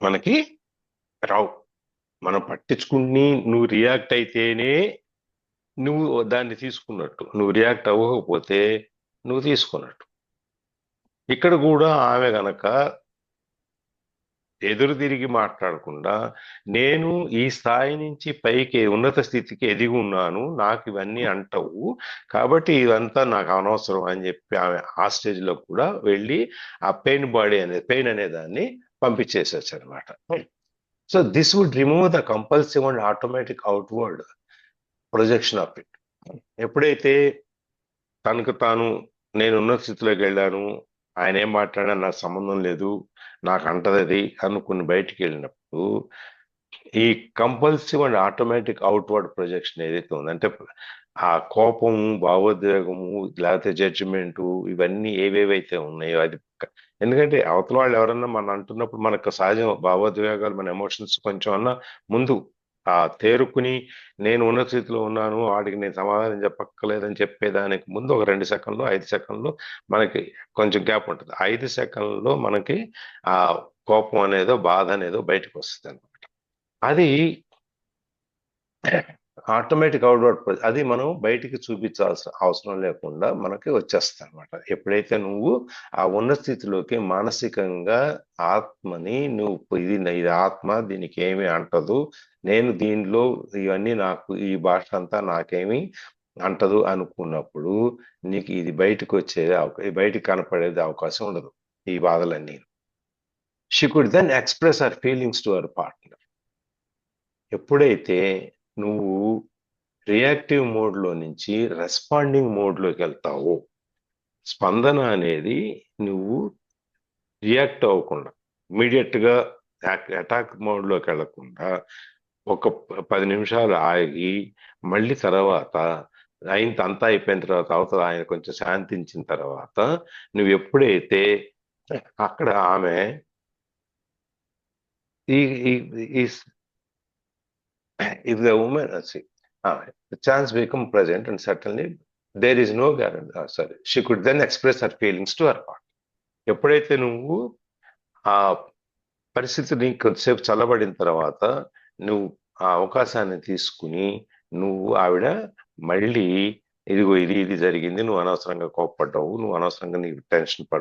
మనకి రావు. మనం పట్టించుకుని నువ్వు రియాక్ట్ అయితేనే నువ్వు దాన్ని తీసుకున్నట్టు, నువ్వు రియాక్ట్ అవ్వకపోతే నువ్వు తీసుకున్నట్టు. ఇక్కడ కూడా ఆమె గనక ఎదురు తిరిగి మాట్లాడకుండా, నేను ఈ స్థాయి నుంచి పైకి ఉన్నత స్థితికి ఎదిగి ఉన్నాను, నాకు ఇవన్నీ అంటవు, కాబట్టి ఇదంతా నాకు అనవసరం అని చెప్పి ఆమె ఆ స్టేజ్లో కూడా వెళ్ళి ఆ పెయిన్ అనే దాన్ని పంపించేసచ్చు అనమాట. So this would remove the compulsive and automatic outward projection of it. ఎప్పుడైతే తనకు తాను నేను ఉన్న స్థితిలోకి వెళ్ళాను, ఆయన ఏం మాట్లాడా నాకు సంబంధం లేదు, నాకు అంటది అనుకుని బయటికి వెళ్ళినప్పుడు ఈ compulsive and automatic outward projection ఏదైతే ఉందో, అంటే ఆ కోపము, భావోద్వేగము, లేకపోతే జడ్జిమెంటు, ఇవన్నీ ఏవేవైతే ఉన్నాయో అది ఎందుకంటే అవతల వాళ్ళు ఎవరన్నా మనం అంటున్నప్పుడు మనకు సహజం భావోద్వేగాలు, మన ఎమోషన్స్ కొంచెం అన్నా ముందు ఆ తేరుకుని నేను ఉన్న స్థితిలో ఉన్నాను, వాడికి నేను సమాధానం చెప్పక్కర్లేదని చెప్పేదానికి ముందు ఒక 2 సెకండ్లు 5 సెకండ్లు మనకి కొంచెం గ్యాప్ ఉంటుంది. 5 సెకండ్లో మనకి ఆ కోపం అనేదో బాధ అనేదో బయటకు వస్తుంది అనమాట. అది ఆటోమేటిక్ అవుట్వర్డ్, అది మనం బయటికి చూపించాల్సిన అవసరం లేకుండా మనకి వచ్చేస్తుంది అనమాట. ఎప్పుడైతే నువ్వు ఆ ఉన్న స్థితిలోకి మానసికంగా ఆత్మని నువ్వు ఇది ఆత్మ, దీనికి ఏమీ అంటదు, నేను దీనిలో ఇవన్నీ నాకు ఈ భాష అంతా నాకేమీ అంటదు అనుకున్నప్పుడు నీకు ఇది బయటకు వచ్చేది బయటికి కనపడేది అవకాశం ఉండదు ఈ బాధలన్నీ. She could then express her feelings to her partner. ఎప్పుడైతే నువ్వు రియాక్టివ్ మోడ్లో నుంచి రెస్పాండింగ్ మోడ్లోకి వెళ్తావో, స్పందన అనేది నువ్వు రియాక్ట్ అవ్వకుండా ఇమీడియట్గా అటాక్ మోడ్లోకి వెళ్లకుండా ఒక 10 నిమిషాలు ఆగి మళ్ళీ తర్వాత అంతా అయిపోయిన తర్వాత అవతల ఆయన కొంచెం శాంతించిన తర్వాత నువ్వు ఎప్పుడైతే అక్కడ ఆమె if the woman the chance become present and certainly there is no guarantee, she could then express her feelings to her partner. ఎప్పుడైతే నువ్వు ఆ పరిస్థితిని కొద్దిసేపు చల్లబడిన తర్వాత నువ్వు ఆ అవకాశాన్ని తీసుకుని నువ్వు ఆవిడ మళ్ళీ ఇదిగో ఇది జరిగింది, నువ్వు అనవసరంగా కోప్పడ్డావు, నువ్వు అనవసరంగా నీకు టెన్షన్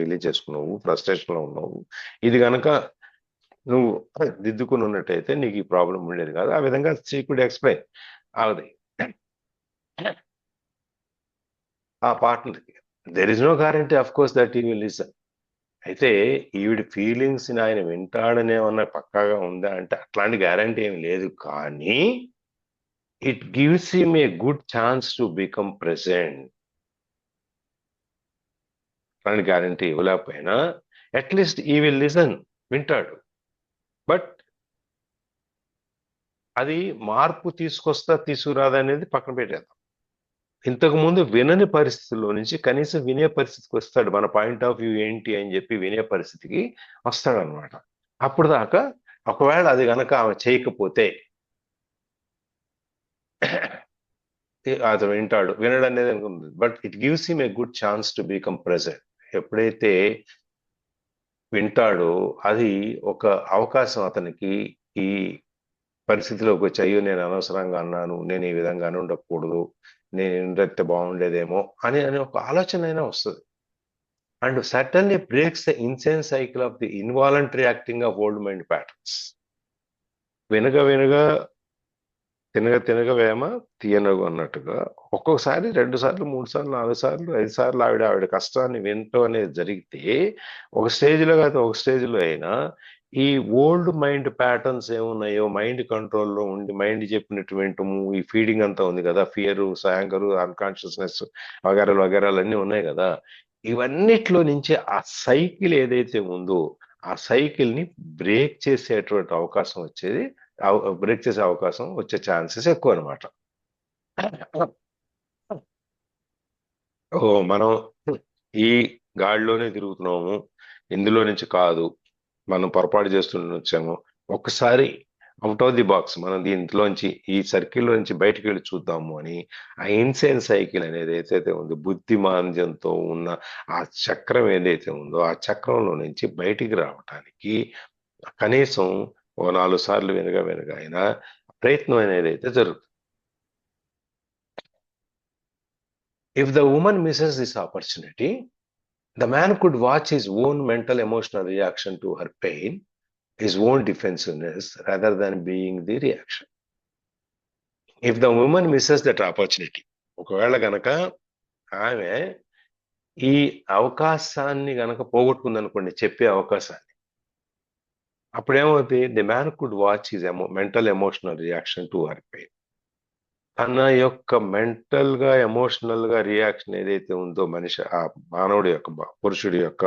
రిలీజ్ చేసుకున్నావు, ఫ్రస్ట్రేషన్లో ఉన్నావు, ఇది కనుక నువ్వు దిద్దుకుని ఉన్నట్టయితే నీకు ఈ ప్రాబ్లం ఉండేది కాదు. ఆ విధంగా షీ కుడ్ ఎక్స్ప్లెయిన్ అది ఆ పార్ట్నర్కి. There is no guarantee of course that he will listen. అయితే ఈవిడ ఫీలింగ్స్ ఆయన వింటాడనే ఉన్న పక్కాగా ఉందా అంటే అట్లాంటి గ్యారంటీ ఏమి లేదు, కానీ it gives him a good chance to become present. అట్లాంటి గ్యారంటీ ఇవ్వలేకపోయినా అట్లీస్ట్ ఈ విల్ లిసన్, వింటాడు. బట్ అది మార్పు తీసుకురాదనేది పక్కన పెట్టేద్దాం. ఇంతకు ముందు వినని పరిస్థితుల్లో నుంచి కనీసం వినే పరిస్థితికి వస్తాడు, మన పాయింట్ ఆఫ్ వ్యూ ఏంటి అని చెప్పి వినే పరిస్థితికి వస్తాడనమాట. అప్పుడు దాకా ఒకవేళ అది కనుక ఆమె చేయకపోతే అతను వింటాడు, వినడం అనేది అనుకుంది. But it gives him a good chance to become present. ఎప్పుడైతే వింటాడో అది ఒక అవకాశం అతనికి ఈ పరిస్థితిలోకి వచ్చి అయ్యో నేను అనవసరంగా అన్నాను, నేను ఈ విధంగానే ఉండకూడదు, నేను ఏంటంటే బాగుండేదేమో అని ఒక ఆలోచన అయినా వస్తుంది. And certainly breaks the insane cycle of the involuntary acting of old mind patterns. వినగా తినగా వేమ తీయనగు అన్నట్టుగా ఒక్కొక్కసారి 2 సార్లు 3 సార్లు 4 సార్లు 5 సార్లు ఆవిడ కష్టాన్ని వినటం అనేది జరిగితే ఒక స్టేజ్లో కాదు ఒక స్టేజ్లో అయినా ఈ ఓల్డ్ మైండ్ ప్యాటర్న్స్ ఏమున్నాయో మైండ్ కంట్రోల్లో ఉండి మైండ్ చెప్పినటువంటి ఈ ఫీడింగ్ అంతా ఉంది కదా, ఫియర్, యాంగర్, అన్కాన్షియస్నెస్ వగేరాలు అన్నీ ఉన్నాయి కదా, ఇవన్నిట్లో నుంచి ఆ సైకిల్ ఏదైతే ఉందో ఆ సైకిల్ని బ్రేక్ చేసేటువంటి అవకాశం వచ్చే ఛాన్సెస్ ఎక్కువ అనమాట. మనం ఈ గాడిలోనే తిరుగుతున్నాము, ఇందులో నుంచి కాదు, మనం పొరపాటు చేస్తుండొచ్చాము, ఒక్కసారి అవుట్ ఆఫ్ ది బాక్స్ మనం దీంట్లోంచి ఈ సర్కిల్లో నుంచి బయటకు వెళ్ళి చూద్దాము అని ఆ ఇన్సేన్ సైకిల్ అనేది ఏదైతే ఉందో బుద్ధిమాంద్యంతో ఉన్న ఆ చక్రం ఏదైతే ఉందో ఆ చక్రంలో నుంచి బయటికి రావటానికి కనీసం 4 సార్లు వినగా అయినా ప్రయత్నం అనేది అయితే జరుగుతుంది. If the women Mrs this opportunity, the man could watch his own mental emotional reaction to her pain, his own defensiveness, rather than being the reaction. If the woman misses that opportunity, ఒకవేళ గనక ఆమె ఈ అవకాశాన్ని గనక పోగొట్టుకుందనుకోండి, చెప్పే అవకాశాన్ని, అప్పుడేమవుతుంది, the man could watch his mental emotional reaction to her pain. తన యొక్క మెంటల్ గా ఎమోషనల్ గా రియాక్షన్ ఏదైతే ఉందో మనిషి ఆ మానవుడి యొక్క పురుషుడి యొక్క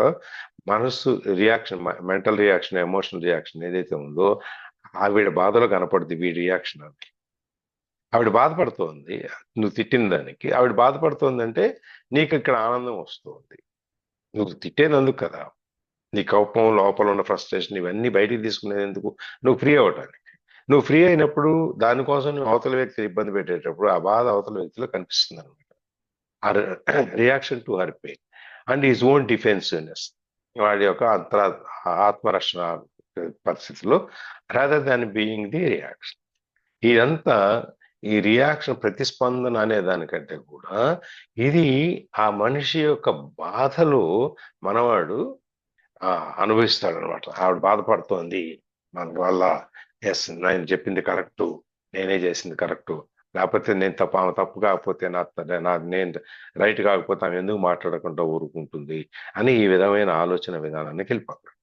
మనస్సు reaction, mental reaction, emotional reaction ఏదైతే ఉందో ఆవిడ బాధలో కనపడుతుంది వీడి రియాక్షన్ అని. ఆవిడ బాధపడుతోంది నువ్వు తిట్టిన దానికి, ఆవిడ బాధపడుతోందంటే నీకు ఇక్కడ ఆనందం వస్తుంది. నువ్వు తిట్టేనందుకు కదా, నీ కోపం లోపల ఉన్న ఫ్రస్ట్రేషన్ ఇవన్నీ బయటికి తీసుకునేది ఎందుకు? నువ్వు ఫ్రీ అవ్వటానికి. నువ్వు ఫ్రీ అయినప్పుడు దానికోసం నువ్వు అవతల వ్యక్తి ఇబ్బంది పెట్టేటప్పుడు ఆ బాధ అవతల వ్యక్తిలో కనిపిస్తుంది అనమాట. Reaction to her pain and his own defensiveness, వాడి యొక్క ఆత్మరక్షణ పరిస్థితిలో, rather than being the reaction. ఇదంతా ఈ రియాక్షన్ ప్రతిస్పందన అనే దానికంటే కూడా ఇది ఆ మనిషి యొక్క బాధలో మనవాడు అనుభవిస్తాడు అనమాట. ఆవిడ బాధపడుతోంది మన వల్ల, ఎస్ నేను చెప్పింది కరెక్టు, నేనే చేసింది కరెక్టు, లేకపోతే నేను ఆమె తప్పు కాకపోతే నేను రైట్ కాకపోతే ఆమె ఎందుకు మాట్లాడకుండా ఊరుకుంటుంది అని ఈ విధమైన ఆలోచన విధానానికి వెళ్ళిపోతాడు.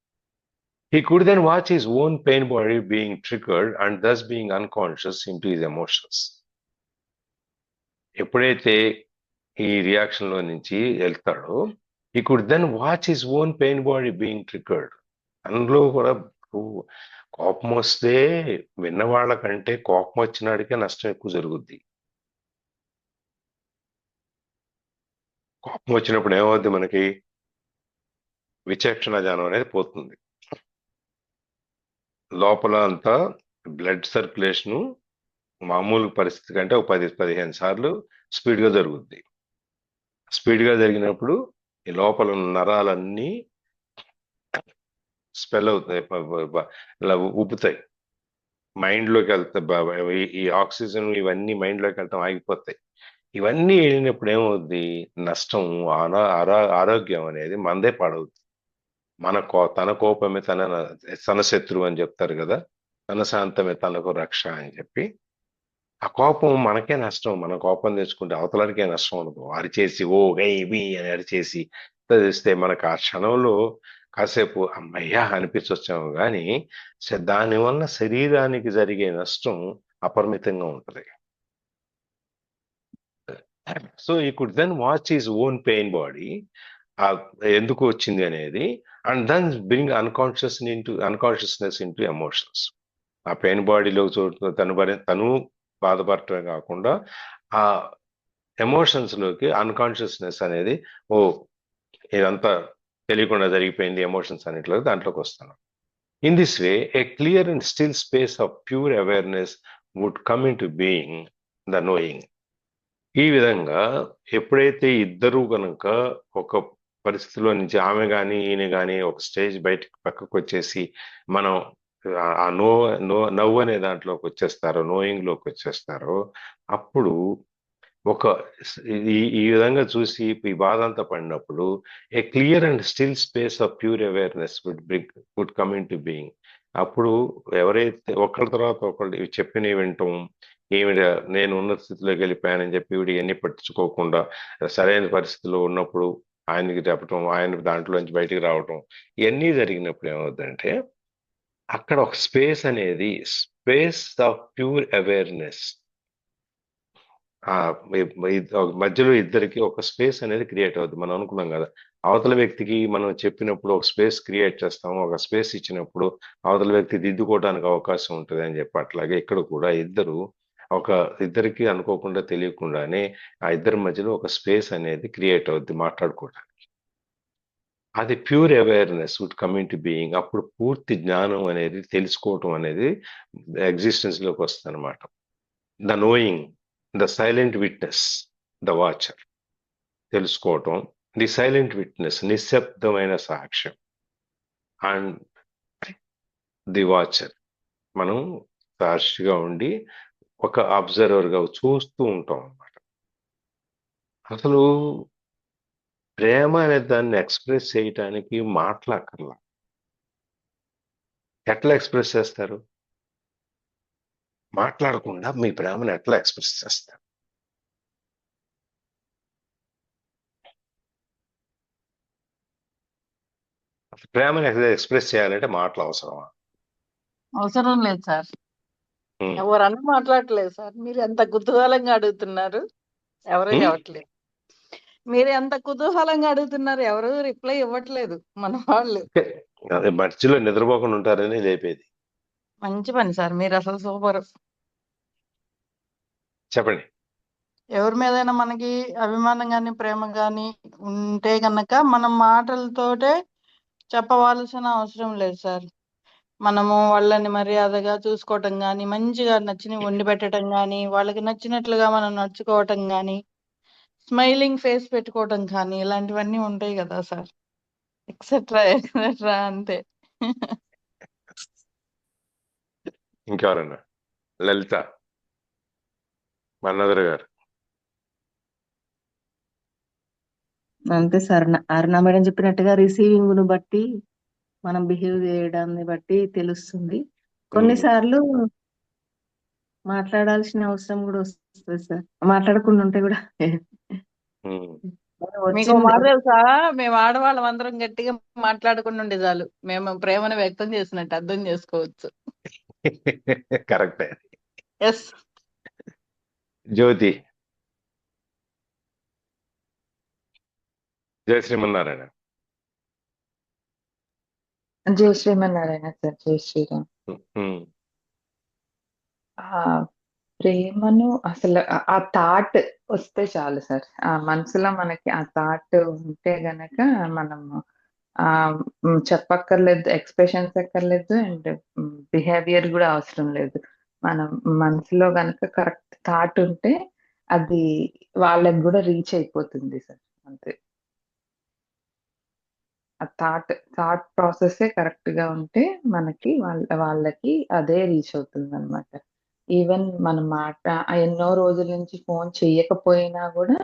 He could then watch his own pain body being triggered and thus being unconscious into his emotions. ఎప్పుడైతే ఈ రియాక్షన్ లో నుంచి వెళ్తాడో he could then watch his own pain body being triggered. అందులో కూడా కోపం వస్తే విన్నవాళ్ళ కంటే కోపం వచ్చినాడికే నష్టం ఎక్కువ జరుగుద్ది. కోపం వచ్చినప్పుడు ఏమవుద్ది, మనకి విచక్షణ జ్ఞానం అనేది పోతుంది. లోపల అంతా బ్లడ్ సర్క్యులేషను మామూలు పరిస్థితి కంటే ఒక 10-15 సార్లు స్పీడ్గా జరుగుద్ది. స్పీడ్గా జరిగినప్పుడు ఈ లోపల నరాలన్నీ స్పెల్ అవుతాయి, ఇలా ఉబ్బుతాయి, మైండ్లోకి వెళ్తాయి. ఈ ఆక్సిజన్ ఇవన్నీ మైండ్లోకి వెళ్తాం ఆగిపోతాయి. ఇవన్నీ వెళ్ళినప్పుడు ఏమవుద్ది, నష్టం, ఆరోగ్యం అనేది మందే పాడవుద్ది. తన కోపమే తన శత్రువు అని చెప్తారు కదా, తన శాంతమే తనకు రక్ష అని చెప్పి. ఆ కోపం మనకే నష్టం. మన కోపం తెచ్చుకుంటే అవతలనికే నష్టం అనుకో, అరిచేసి ఓ గై బి అని అరిచేసి తెస్తే మనకు ఆ క్షణంలో కాసేపు అమ్మయ్యా అనిపించొచ్చాము, కానీ దానివల్ల శరీరానికి జరిగే నష్టం అపరిమితంగా ఉంటుంది. So he could then watch his own pain body, ఎందుకు వచ్చింది అనేది, and then bring unconsciousness into emotions. ఆ పెయిన్ బాడీలో తను బాధపడటమే కాకుండా ఆ ఎమోషన్స్ లోకి అన్కాన్షియస్నెస్ అనేది, ఓ ఇదంతా తెలియకుండా జరిగిపోయింది ఎమోషన్స్ అన్నిటిలో దాంట్లోకి వస్తాను. In this way a clear and still space of pure awareness would come in to being the knowing. ఈ విధంగా ఎప్పుడైతే ఇద్దరు కనుక ఒక పరిస్థితిలో నుంచి, ఆమె కానీ ఈయన కానీ ఒక స్టేజ్ బయటకు పక్కకు వచ్చేసి మనం ఆ నవ్వు అనే దాంట్లోకి వచ్చేస్తారో, నోయింగ్ లోకి వచ్చేస్తారో, అప్పుడు ఒక ఈ విధంగా చూసి ఈ బాధ అంతా పడినప్పుడు a clear and still space of pure awareness would come in to being. అప్పుడు ఎవరైతే ఒకళ్ళ తర్వాత ఒకళ్ళు చెప్పినవి వింటాం, ఈవిడ నేను ఉన్న స్థితిలోకి వెళ్ళిపోయానని చెప్పి ఈవిడ ఎన్ని పట్టించుకోకుండా సరైన పరిస్థితిలో ఉన్నప్పుడు ఆయనకి చెప్పటం, ఆయన దాంట్లోంచి బయటికి రావటం, ఇవన్నీ జరిగినప్పుడు ఏమవుతుందంటే అక్కడ ఒక స్పేస్ అనేది, స్పేస్ ఆఫ్ ప్యూర్ అవేర్నెస్, మధ్యలో ఇద్దరికి ఒక స్పేస్ అనేది క్రియేట్ అవుతుంది. మనం అనుకున్నాం కదా, అవతల వ్యక్తికి మనం చెప్పినప్పుడు ఒక స్పేస్ క్రియేట్ చేస్తాము, ఒక స్పేస్ ఇచ్చినప్పుడు అవతల వ్యక్తి దిద్దుకోవడానికి అవకాశం ఉంటుంది అని చెప్పి, అట్లాగే ఇక్కడ కూడా ఇద్దరికి అనుకోకుండా తెలియకుండానే ఆ ఇద్దరి మధ్యలో ఒక స్పేస్ అనేది క్రియేట్ అవుద్ది మాట్లాడుకోవడానికి. అది pure awareness would come in to being. అప్పుడు పూర్తి జ్ఞానం అనేది, తెలుసుకోవటం అనేది ఎగ్జిస్టెన్స్ లోకి వస్తుంది అనమాట. The knowing, the silent witness, the watcher, తెలుసుకోవటం, ది సైలెంట్ విట్నెస్, నిశ్శబ్దమైన సాక్ష్యం, అండ్ ది వాచర్, మనం సాక్షిగా ఉండి ఒక అబ్జర్వర్గా చూస్తూ ఉంటాం అన్నమాట. అసలు ప్రేమ అనే దాన్ని ఎక్స్ప్రెస్ చేయటానికి మాట్లాడక్కర్లా. ఎట్లా ఎక్స్ప్రెస్ చేస్తారు? మాట్లాడకుండా మీ ప్రేమను ఎట్లా ఎక్స్ప్రెస్ చేస్తారు? ప్రేమను ఎక్స్ప్రెస్ చేయాలంటే మాటలు అవసరమా? అవసరం లేదు సార్. ఉమ్. ఎవరన్నా మాట్లాడట్లేదు సార్. మీరు ఎంత కుతూహలంగా అడుగుతున్నారు, ఎవరు ఉమ్? ఇవ్వట్లేదు. మీరు ఎంత కుతూహలంగా అడుగుతున్నారు, ఎవరు రిప్లై ఇవ్వట్లేదు మన వాళ్ళు. ఓకే. అదే మధ్యలో నిద్రపోకుండా ఉంటారని లేపేది. మంచి పని సార్, మీరు అసలు సూపర్. చెప్పండి. ఎవరి మీదైనా మనకి అభిమానం గాని ప్రేమ గాని ఉంటే కనుక మనం మాటలతోటే చెప్పవలసిన అవసరం లేదు సార్. మనము వాళ్ళని మర్యాదగా చూసుకోవటం గాని, మంచిగా నచ్చినవి వండి పెట్టడం గాని, వాళ్ళకి నచ్చినట్లుగా మనం నడుచుకోవటం గాని, స్మైలింగ్ ఫేస్ పెట్టుకోవటం కానీ, ఇలాంటివన్నీ ఉంటాయి కదా సార్. ఎక్సెట్రా ఎక్సెట్రా అంతే. ఇంకెవరన్నా? లలిత మన్నదర్ గారు. అంతే సార్. అరుణ మేడం చెప్పినట్టుగా రిసీవింగ్ ను బట్టి మనం బిహేవ్ చేయడాన్ని బట్టి తెలుస్తుంది. కొన్నిసార్లు మాట్లాడాల్సిన అవసరం కూడా వస్తుంది సార్. మాట్లాడకుండా ఉంటే కూడా ఉమ్. మీకు వచ్చింది. మాట తెలుసా, మేము ఆడవాళ్ళం అందరం గట్టిగా మాట్లాడకుండా ఉండే చాలు, మేము ప్రేమను వ్యక్తం చేసినట్టు అర్థం చేసుకోవచ్చు. కరెక్టే. ఎస్. జ్యోతి. జయ శ్రీమన్నారాయణ. జై శ్రీమన్నారాయణ సార్. జై శ్రీరామ్. ఉమ్. ఆ ప్రేమను అసలు ఆ థాట్ వస్తే చాలు సార్. ఆ మనసులో మనకి ఆ థాట్ ఉంటే గనక మనం చెప్పక్కర్లేదు, ఎక్స్ప్రెషన్స్ అక్కర్లేదు, అండ్ బిహేవియర్ కూడా అవసరం లేదు. మనం మనసులో గనక కరెక్ట్ థాట్ ఉంటే అది వాళ్ళకి కూడా రీచ్ అయిపోతుంది సార్. అంతే. ఆ థాట్ ప్రాసెస్ కరెక్ట్ గా ఉంటే మనకి వాళ్ళకి అదే రీచ్ అవుతుంది అనమాట. ఈవెన్ మన మాట ఎన్నో రోజుల నుంచి ఫోన్ చెయ్యకపోయినా కూడా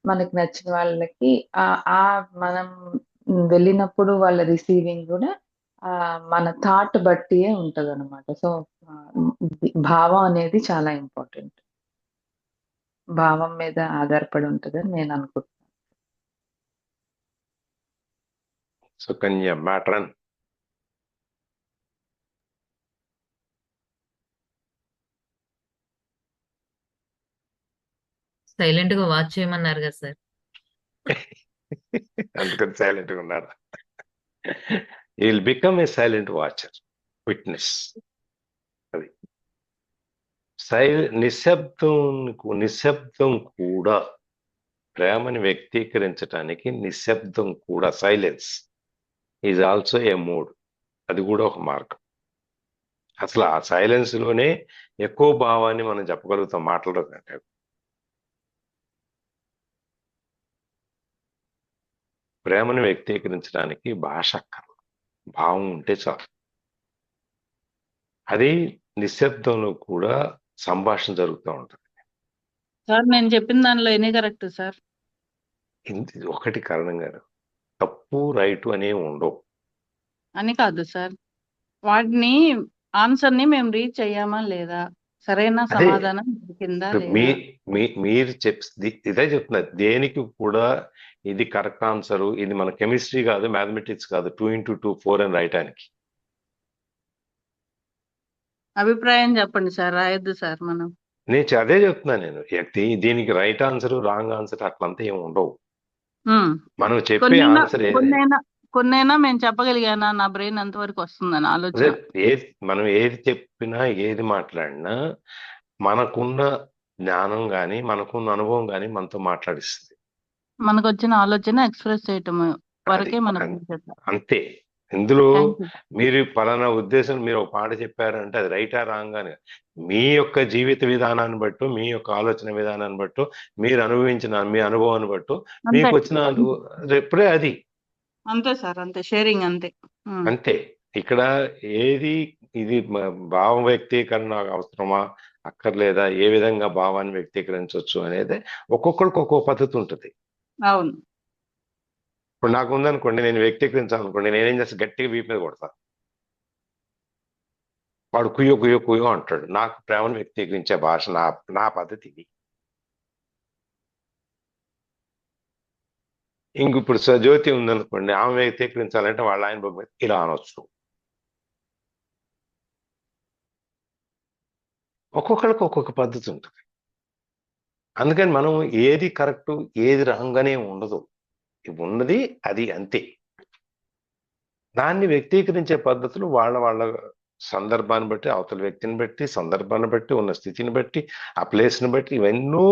మనకి నచ్చిన వాళ్ళకి ఆ మనం వెళ్ళినప్పుడు వాళ్ళ రిసీవింగ్ కూడా మన థాట్ బట్టియే ఉంటది అనమాట. సో భావం అనేది చాలా ఇంపార్టెంట్. భావం మీద ఆధారపడి ఉంటుందని నేను అనుకుంటున్నాను. సుకన్య మ్యాట్రన్. సైలెంట్ గా వాచ్ చేయమన్నారు కదా సార్. అందుకని సైలెంట్ గా ఉన్నారు. Will become a silent watcher, witness. అది నిశ్శబ్దం కూడా ప్రేమని వ్యక్తీకరించడానికి నిశ్శబ్దం కూడా, silence is also a mood. అది కూడా ఒక మార్గం. అసలు ఆ సైలెన్స్ లోనే ఎక్కువ భావాన్ని మనం చెప్పగలుగుతాం మాటల్లో కంటే. ప్రేమను వ్యక్తీకరించడానికి భాష అక్కర్లేదు, భావం ఉంటే చాలు. అది నిశ్శబ్దంలో కూడా సంభాషణ జరుగుతూ ఉంటుంది. సార్ నేను చెప్పిన దానిలో ఎన్ని కరెక్ట్ సార్? ఒకటి కారణం గారు, తప్పు రైటు అనేవి ఉండవు అని కాదు సార్, వాటిని ఆన్సర్ ని మేము రీచ్ అయ్యామా లేదా, సరైన అదే సమాధానం దొరికిందా మీ లేదా. మీరు ఇదే చెప్తున్నారు. దేనికి కూడా ఇది కరెక్ట్ ఆన్సర్, ఇది మన కెమిస్ట్రీ కాదు, మ్యాథమెటిక్స్ కాదు, 2 × 2 4 అని రాయటానికి. అభిప్రాయం చెప్పండి సార్, రాయొద్దు సార్ మనం. నేను అదే చెప్తున్నాను. నేను దీనికి రైట్ ఆన్సర్ రాంగ్ ఆన్సర్ అట్లంతా ఏమి ఉండవు. మనం చెప్పే ఆన్సర్ కొన్నైనా మేము చెప్పగలిగానా, నా బ్రెయిన్ ఎంతవరకు వస్తుందని ఆలోచన. మనం ఏది చెప్పినా ఏది మాట్లాడినా మనకున్న జ్ఞానం గాని మనకున్న అనుభవం గాని మనతో మాట్లాడిస్తుంది. మనకు వచ్చిన ఆలోచన ఎక్స్ప్రెస్ చేయటం వరకే మన అంతే. ఇందులో మీరు పలానా ఉద్దేశం, మీరు ఒక పాట చెప్పారంటే అది రైటా రాంగ్ అని, మీ యొక్క జీవిత విధానాన్ని బట్టు, మీ యొక్క ఆలోచన విధానాన్ని బట్టు, మీరు అనుభవించిన మీ అనుభవాన్ని బట్టు మీకు వచ్చిన ఎప్పుడే అది అంతే సార్. అంతే, షేరింగ్ అంతే. అంతే. ఇక్కడ ఏది ఇది భావ వ్యక్తీకరణ అవసరమా అక్కర్లేదా, ఏ విధంగా భావాన్ని వ్యక్తీకరించవచ్చు అనేది ఒక్కొక్కరికి ఒక్కొక్క పద్ధతి ఉంటుంది. అవును. ఇప్పుడు నాకు ఉందనుకోండి, నేను వ్యక్తీకరించాలనుకోండి, నేనేం చేస్తా, గట్టిగా వీపు మీద కొడతా. వాడు కుయ్యో కుయ్యో కుయ్యో అంటాడు. నాకు ప్రేమను వ్యక్తీకరించే భాష నా పద్ధతి ఇది. ఇంక ఇప్పుడు జ్యోతి ఉందనుకోండి, ఆమె వ్యక్తీకరించాలంటే వాళ్ళ ఆయన బొమ్మ ఇలా అనొచ్చు. ఒక్కొక్కరికి ఒక్కొక్క పద్ధతి ఉంటుంది. అందుకని మనం ఏది కరెక్ట్ ఏది రాంగ్ అనే ఉండదు. ఉన్నది అది అంతే. దాన్ని వ్యక్తీకరించే పద్ధతులు వాళ్ళ వాళ్ళ సందర్భాన్ని బట్టి, అవతల వ్యక్తిని బట్టి, సందర్భాన్ని బట్టి, ఉన్న స్థితిని బట్టి, ఆ ప్లేస్ని బట్టి ఇవన్నో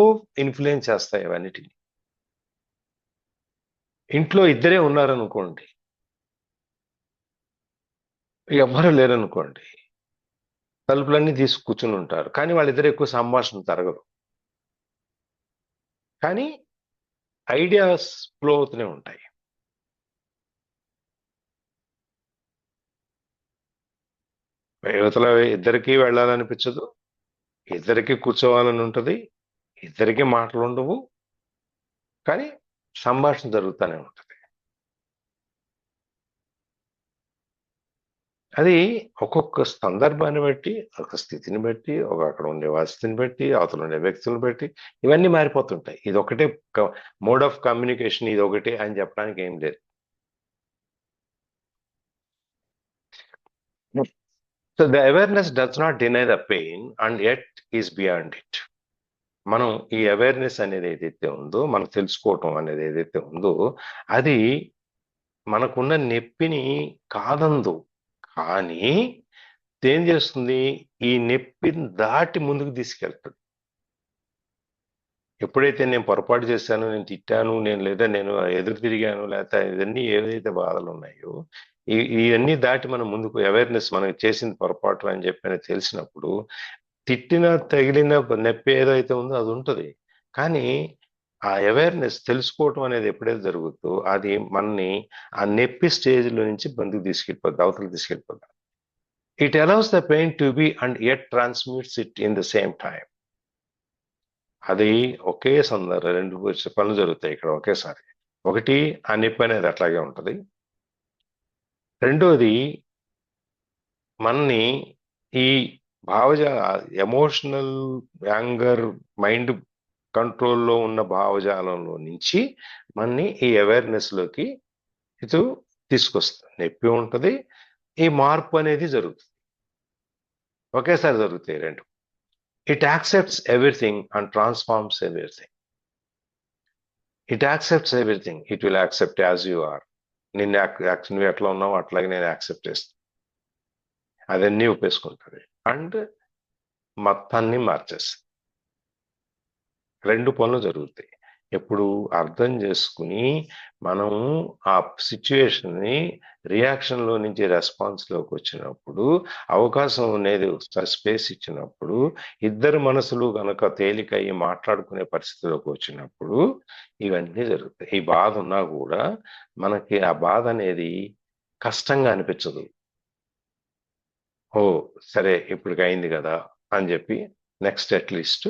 ఇన్ఫ్లుయెన్స్ చేస్తాయి అవన్నిటిని. ఇంట్లో ఇద్దరే ఉన్నారనుకోండి, ఎవ్వరూ లేరనుకోండి, తలుపులన్నీ తీసి కూర్చుని ఉంటారు, కానీ వాళ్ళిద్దరు ఎక్కువ సంభాషణ జరగదు, కానీ ఐడియాస్ ఫ్లో అవుతూనే ఉంటాయి. యువతల ఇద్దరికీ వెళ్ళాలనిపించదు, ఇద్దరికి కూర్చోవాలని ఉంటుంది, ఇద్దరికి మాటలు ఉండవు, కానీ సంభాషణ జరుగుతూనే ఉంటుంది. అది ఒక్కొక్క సందర్భాన్ని బట్టి, ఒక స్థితిని బట్టి, అక్కడ ఉండే వసతిని బట్టి, అవతల ఉండే వ్యక్తులను బట్టి ఇవన్నీ మారిపోతుంటాయి. ఇది ఒకటే మోడ్ ఆఫ్ కమ్యూనికేషన్, ఇది ఒకటే అని చెప్పడానికి ఏం లేదు. So the awareness does not deny the pain and at is beyond it. మనం ఈ అవేర్నెస్ అనేది ఏదైతే ఉందో, మనం తెలుసుకోవటం అనేది ఏదైతే ఉందో, అది మనకున్న నొప్పిని కాదందు, కానీ ఏం చేస్తుంది, ఈ నొప్పిని దాటి ముందుకు తీసుకెళ్తుంది. ఎప్పుడైతే నేను పొరపాటు చేశాను, నేను తిట్టాను, నేను ఎదురు తిరిగాను, లేకపోతే ఇవన్నీ ఏదైతే బాధలు ఉన్నాయో, ఇవన్నీ దాటి మనం ముందుకు అవేర్నెస్, మనం చేసిన పొరపాటు అని చెప్పి తెలిసినప్పుడు, తిట్టిన తగిలిన నొప్పి ఏదైతే ఉందో అది ఉంటుంది, కానీ ఆ అవేర్నెస్ తెలుసుకోవటం అనేది ఎప్పుడైతే జరుగుతుందో అది మనని ఆ నొప్పి స్టేజ్లో నుంచి ముందుకు తీసుకెళ్ళిపోద్ది, అవతలకు తీసుకెళ్ళిపోద్ది. It allows the pain to be and yet transmits it in the same time. అది ఒకే సందర్భం, రెండు పనులు జరుగుతాయి ఇక్కడ ఒకేసారి. ఒకటి, ఆ నొప్పి అనేది అట్లాగే ఉంటుంది. రెండోది, మనని ఈ ఎమోషనల్ యాంగర్ మైండ్ కంట్రోల్లో ఉన్న భావజాలంలో నుంచి మనని ఈ అవేర్నెస్లోకి ఇది తీసుకొస్తుంది. నొప్పి ఉంటుంది, ఈ మార్పు అనేది జరుగుతుంది, ఒకేసారి జరుగుతాయి రెండు. It accepts everything and transforms everything. It accepts everything. It will accept as you are. నువ్వు ఎట్లా ఉన్నావు అట్లాగే నేను యాక్సెప్ట్ చేస్తాను, అదన్నీ ఒప్పేసుకుంటుంది అండ్ మొత్తాన్ని మార్చేస్తుంది. రెండు పనులు జరుగుతాయి. ఎప్పుడు అర్థం చేసుకుని మనం ఆ సిచ్యువేషన్ని రియాక్షన్లో నుంచి రెస్పాన్స్లోకి వచ్చినప్పుడు, అవకాశం అనేది స్పేస్ ఇచ్చినప్పుడు, ఇద్దరు మనసులు కనుక తేలికయ్యి మాట్లాడుకునే పరిస్థితిలోకి వచ్చినప్పుడు ఇవన్నీ జరుగుతాయి. ఈ బాధ ఉన్నా కూడా మనకి ఆ బాధ అనేది కష్టంగా అనిపించదు. ఓ సరే ఇప్పటికి అయింది కదా అని చెప్పి నెక్స్ట్ అట్లీస్ట్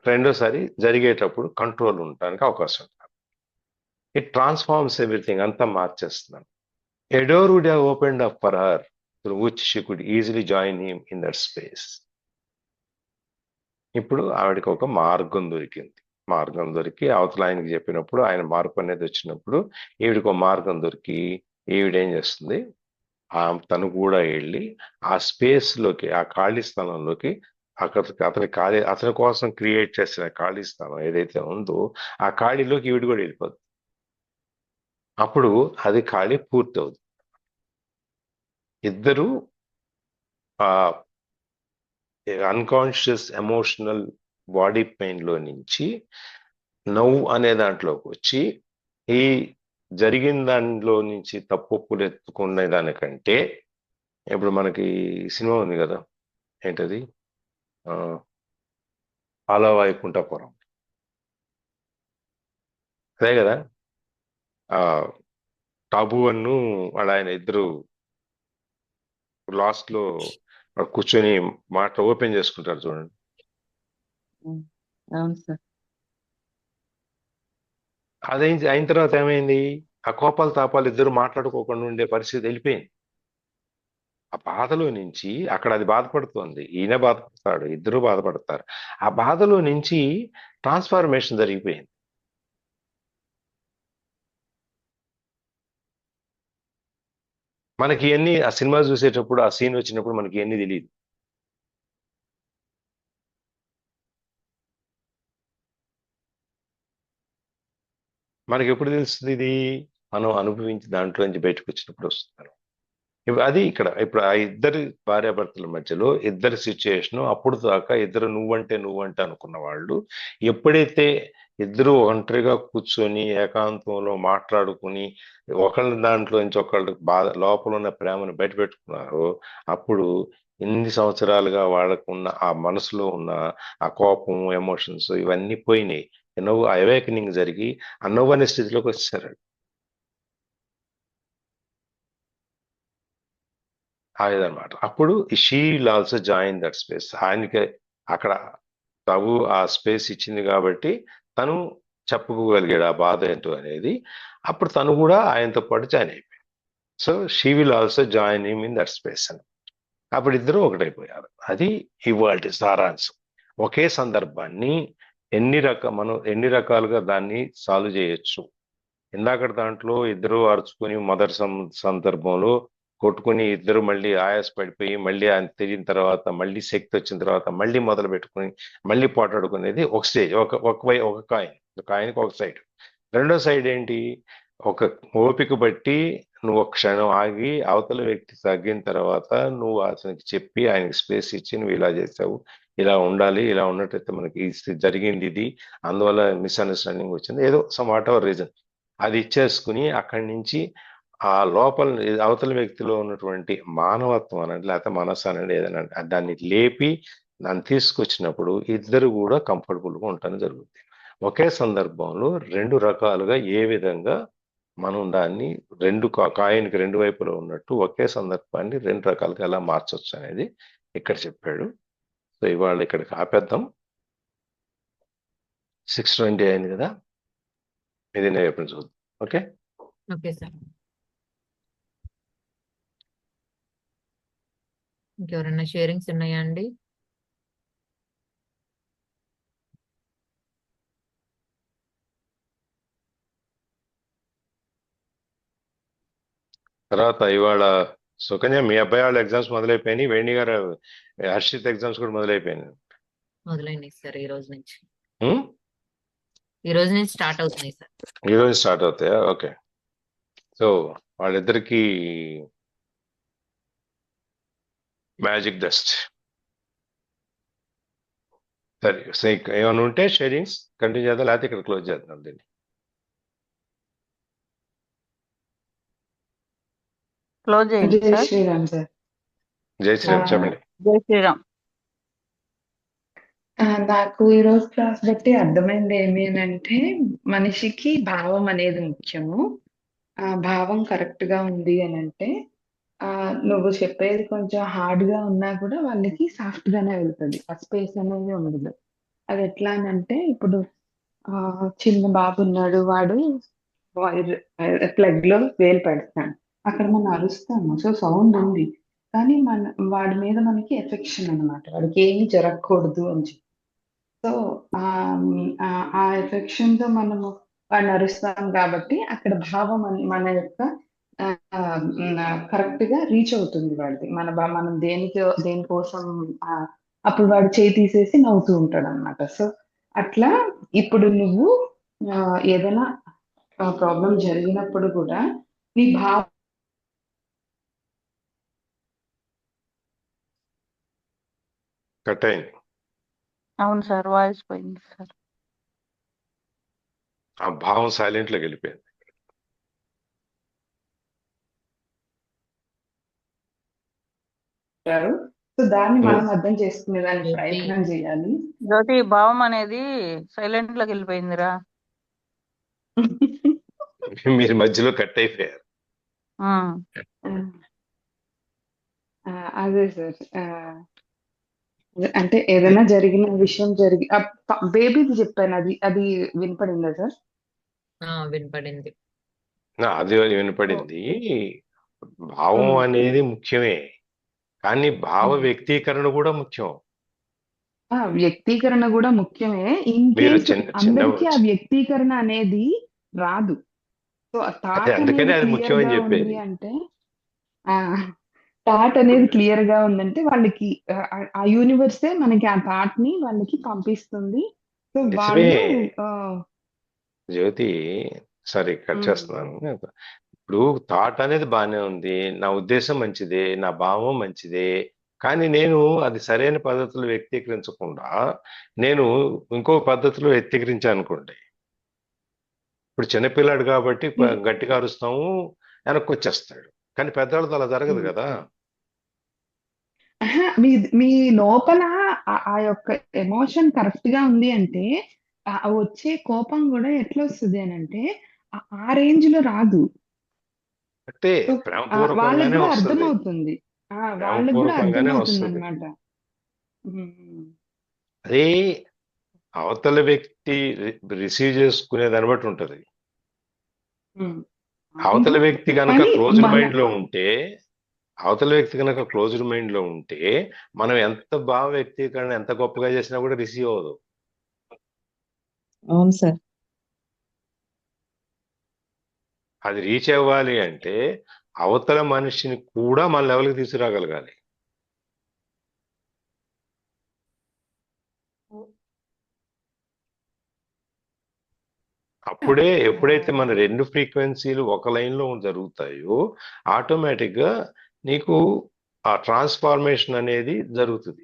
రెండోసారి జరిగేటప్పుడు కంట్రోల్ ఉండడానికి అవకాశం ఉంటుంది. ఇట్ ట్రాన్స్ఫార్మ్స్ ఎవ్రీథింగ్, అంతా మార్చేస్తున్నాను. A door would have opened up for her through which she could easily join him in that space. ఇప్పుడు ఆవిడకి ఒక మార్గం దొరికింది. మార్గం దొరికి అవతల ఆయనకి చెప్పినప్పుడు, ఆయన మార్పు అనేది వచ్చినప్పుడు, ఈవిడికి ఒక మార్గం దొరికి ఈవిడేం చేస్తుంది, తను కూడా వెళ్ళి ఆ స్పేస్లోకి, ఆ ఖాళీ స్థలంలోకి, అతని కోసం క్రియేట్ చేసిన ఖాళీ స్థలం ఏదైతే ఉందో ఆ ఖాళీలోకి ఈవిడ కూడా వెళ్ళిపోద్ది. అప్పుడు అది ఖాళీ పూర్తి అవుతుంది. ఇద్దరు ఆ అన్కాన్షియస్ ఎమోషనల్ బాడీ పెయిన్లో నుంచి నవ్వు అనే దాంట్లోకి వచ్చి, ఈ జరిగిన దానిలో నుంచి తప్పులు ఎత్తుకునే దానికంటే, ఇప్పుడు మనకి సినిమా ఉంది కదా, ఏంటది, ఆలా వైకుంఠపురం, అదే కదా, టాబు అన్ను వాళ్ళ ఆయన ఇద్దరు లాస్ట్ లో కూర్చొని మాట ఓపెన్ చేసుకుంటారు చూడండి. అవును సార్. అదే అయిన తర్వాత ఏమైంది, ఆ కోపాలు తాపాలు ఇద్దరు మాట్లాడుకోకుండా ఉండే పరిస్థితి వెళ్ళిపోయింది. ఆ బాధలో నుంచి, అక్కడ అది బాధపడుతోంది, ఈయన బాధపడతాడు, ఇద్దరు బాధపడతారు, ఆ బాధలో నుంచి ట్రాన్స్ఫార్మేషన్ జరిగిపోయింది. మనకి ఇవన్నీ ఆ సినిమా చూసేటప్పుడు, ఆ సీన్ వచ్చినప్పుడు మనకి ఇవన్నీ తెలియదు. మనకి ఎప్పుడు తెలుస్తుంది ఇది? మనం అనుభవించి దాంట్లో నుంచి బయటకు వచ్చినప్పుడు వస్తుంది. అది ఇక్కడ ఇప్పుడు ఆ ఇద్దరు భార్యాభర్తల మధ్యలో ఇద్దరు సిచ్యుయేషన్ అప్పుడు దాకా ఇద్దరు నువ్వంటే అనుకున్న వాళ్ళు ఎప్పుడైతే ఇద్దరు ఒంటరిగా కూర్చొని ఏకాంతంలో మాట్లాడుకుని ఒకళ్ళ దాంట్లో నుంచి ఒకళ్ళు బాధ లోపల ఉన్న ప్రేమను బయట పెట్టుకున్నారో అప్పుడు ఇన్ని సంవత్సరాలుగా వాళ్ళకున్న ఆ మనసులో ఉన్న ఆ కోపం ఎమోషన్స్ ఇవన్నీ పోయినాయి. నవ్వు అవేకనింగ్ జరిగి ఆ నవ్వు అనే స్థితిలోకి వచ్చేసారు. అదనమాట. అప్పుడు she will also join that space. ఆయనకి అక్కడ ప్రభు ఆ స్పేస్ ఇచ్చింది కాబట్టి తను చెప్పుకోగలిగాడు ఆ బాధ ఏంటో అనేది. అప్పుడు తను కూడా ఆయనతో పాటు జాయిన్ అయిపోయాడు. So she will also join him in that space అని. అప్పుడు ఇద్దరు ఒకటైపోయారు. అది ఇవాల్టి సారాంశం. ఒకే సందర్భాన్ని మనం ఎన్ని రకాలుగా దాన్ని సాల్వ్ చేయొచ్చు. ఇందాక దాంట్లో ఇద్దరు అరుచుకుని మొదటి సందర్భంలో కొట్టుకుని ఇద్దరు మళ్ళీ ఆయాస పడిపోయి మళ్ళీ ఆయన తిరిగిన తర్వాత మళ్ళీ శక్తి వచ్చిన తర్వాత మళ్ళీ మొదలు పెట్టుకుని మళ్ళీ పోటాడుకునేది ఒక స్టేజ్, ఒక కాయిన్కి ఒక సైడ్. రెండో సైడ్ ఏంటి? ఒక ఓపిక బట్టి నువ్వు ఒక క్షణం ఆగి అవతల వ్యక్తి తగ్గిన తర్వాత నువ్వు అతనికి చెప్పి ఆయనకి స్పేస్ ఇచ్చి నువ్వు ఇలా చేసావు, ఇలా ఉండాలి, ఇలా ఉన్నట్టయితే మనకి జరిగింది ఇది, అందువల్ల మిస్అండర్స్టాండింగ్ వచ్చింది, ఏదో సమ్ వాట్ ఎవర్ రీజన్ అది ఇచ్చేసుకుని అక్కడి నుంచి ఆ లోపల అవతల వ్యక్తిలో ఉన్నటువంటి మానవత్వం అనండి లేకపోతే మనస్సు అనండి ఏదైనా దాన్ని లేపి దాన్ని తీసుకొచ్చినప్పుడు ఇద్దరు కూడా కంఫర్టబుల్గా ఉండటం జరుగుతుంది. ఒకే సందర్భంలో రెండు రకాలుగా ఏ విధంగా మనం దాన్ని కాయిన్కి రెండు వైపులో ఉన్నట్టు ఒకే సందర్భాన్ని రెండు రకాలుగా ఎలా మార్చొచ్చు అనేది ఇక్కడ చెప్పాడు. సో ఇవాళ ఇక్కడికి ఆపేద్దాం. 6:20 అయింది కదా, ఇది నేను ఎప్పుడు చూద్దాం. Okay okay sir. ఇంకెవరైనా షేరింగ్స్ ఉన్నాయా అండి? తర్వాత ఇవాళ సుకన్య మీ అబ్బాయి వాళ్ళ ఎగ్జామ్స్ మొదలైపోయినాయి, వేణి గారు హర్షిత్ ఎగ్జామ్స్ కూడా మొదలైపోయినాయి. మొదలైనాయి సార్ ఈ రోజు నుంచి. ఉం? ఈ రోజు నుంచి స్టార్ట్ అవుతున్నాయి సార్. ఈ రోజు స్టార్ట్ అవుతాయా? ఓకే. సో వాళ్ళిద్దరికి మ్యాజిక్ డస్ట్. సరే ఏమైనా ఉంటే షేరింగ్స్ కంటిన్యూ చేద్దాం, లేకపోతే ఇక్కడ క్లోజ్ చేద్దాం దీన్ని. క్లోజ్ చేయండి జై సార్. శ్రీరామ్ సార్. జై శ్రీరామ్ చెప్పండి. జై శ్రీరామ్. నాకు ఈరోజు క్లాస్ బట్టి అర్థమైంది ఏమి అని అంటే మనిషికి భావం అనేది ముఖ్యము. ఆ భావం కరెక్ట్ గా ఉంది అని అంటే నువ్వు చెప్పేది కొంచెం హార్డ్ గా ఉన్నా కూడా వాళ్ళకి సాఫ్ట్ గానే వెళ్తుంది. ఆ స్పేస్ అనేది ఉండదు. అది ఎట్లా అని అంటే ఇప్పుడు చిన్న బాబు ఉన్నాడు, వాడు ప్లగ్ లో వేలు పెడతాడు, అక్కడ మనం అరుస్తాము, సో సౌండ్ ఉంది, కానీ వాడి మీద మనకి ఎఫెక్షన్ అన్నమాట, వాడికి ఏమీ జరగకూడదు అని చెప్పి. సో ఆ ఎఫెక్షన్ తో మనము వాడిని అరుస్తాం కాబట్టి అక్కడ భావం మన యొక్క కరెక్ట్ గా రీచ్ అవుతుంది వాడిది. మనం దేనికోసం అప్పుడు వాడు చేయి తీసేసి నవ్వుతూ ఉంటాడు అన్నమాట. సో అట్లా ఇప్పుడు నువ్వు ఏదైనా ప్రాబ్లం జరిగినప్పుడు కూడా నీ భావం కట్ అయింది. అవును సార్, వాయిస్ పోయింది సార్. ఆ భావం సైలెంట్ లోకి వెళ్ళిపోయింది. సో దాన్ని మనం అర్థం చేసుకునే దానికి ప్రయత్నం చేయాలి. జ్యోతి, భావం అనేది సైలెంట్ లోకి వెళ్ళిపోయిందిరా. మీరు మధ్యలో కట్ అయిపోయారు. అదే సార్, అంటే ఏదైనా జరిగిన విషయం బేబీది చెప్పాను, అది వినపడిందా సార్? వినపడింది. అది వినపడింది. భావం అనేది ముఖ్యమే, కానీ భావ వ్యక్తీకరణ కూడా ముఖ్యం. వ్యక్తీకరణ కూడా ముఖ్యమే. ఇన్ కేస్ అందరికీ ఆ వ్యక్తీకరణ అనేది రాదు. సో అందుకనే అది ముఖ్యం అని చెప్పేది. అంటే థాట్ అనేది క్లియర్ గా ఉందంటే వాళ్ళకి ఆ యూనివర్సే మనకి ఆ థాట్ ని వాళ్ళకి పంపిస్తుంది. సో వాళ్ళు జ్యోతి సరే కట్ చేస్తున్నాను. ఇప్పుడు థాట్ అనేది బాగానే ఉంది, నా ఉద్దేశం మంచిదే, నా భావం మంచిదే, కానీ నేను అది సరైన పద్ధతిలో వ్యక్తీకరించకుండా నేను ఇంకో పద్ధతిలో వ్యక్తీకరించాను అనుకోండి. ఇప్పుడు చిన్నపిల్లాడు కాబట్టి గట్టిగా అరుస్తాము, వెనక్కి వచ్చేస్తాడు. కానీ పెద్దవాళ్ళతో అలా జరగదు కదా. మీ మీ లోపల ఆ యొక్క ఎమోషన్ కరెక్ట్ గా ఉంది అంటే వచ్చే కోపం కూడా ఎట్లా వస్తుంది అని అంటే ఆ రేంజ్ లో రాదు. అంటే వాళ్ళకి ప్రేమపూర్వకంగానే కూడా వస్తుంది, అర్థమవుతుంది. వాళ్ళకి కూడా ప్రేమపూర్వకంగానే అర్థమవుతుంది వస్తుంది. అనమాట. అదే అవతల వ్యక్తి రిసీవ్ చేసుకునే దాన్ని బట్టి ఉంటది. అవతల వ్యక్తి కనుక కానీ క్లోజ్డ్ మన మైండ్ లో ఉంటే అవతల వ్యక్తి కనుక క్లోజ్డ్ మైండ్ లో ఉంటే మనం ఎంత భావ వ్యక్తీకరణ ఎంత గొప్పగా చేసినా కూడా రిసీవ్ అవ్వదు. అవును సార్. అది రీచ్ అవ్వాలి అంటే అవతల మనిషిని కూడా మన లెవెల్కి తీసుకురాగలగాలి. అప్పుడే ఎప్పుడైతే మన రెండు ఫ్రీక్వెన్సీలు ఒక లైన్ లో జరుగుతాయో ఆటోమేటిక్ గా నీకు ఆ ట్రాన్స్ఫార్మేషన్ అనేది జరుగుతుంది.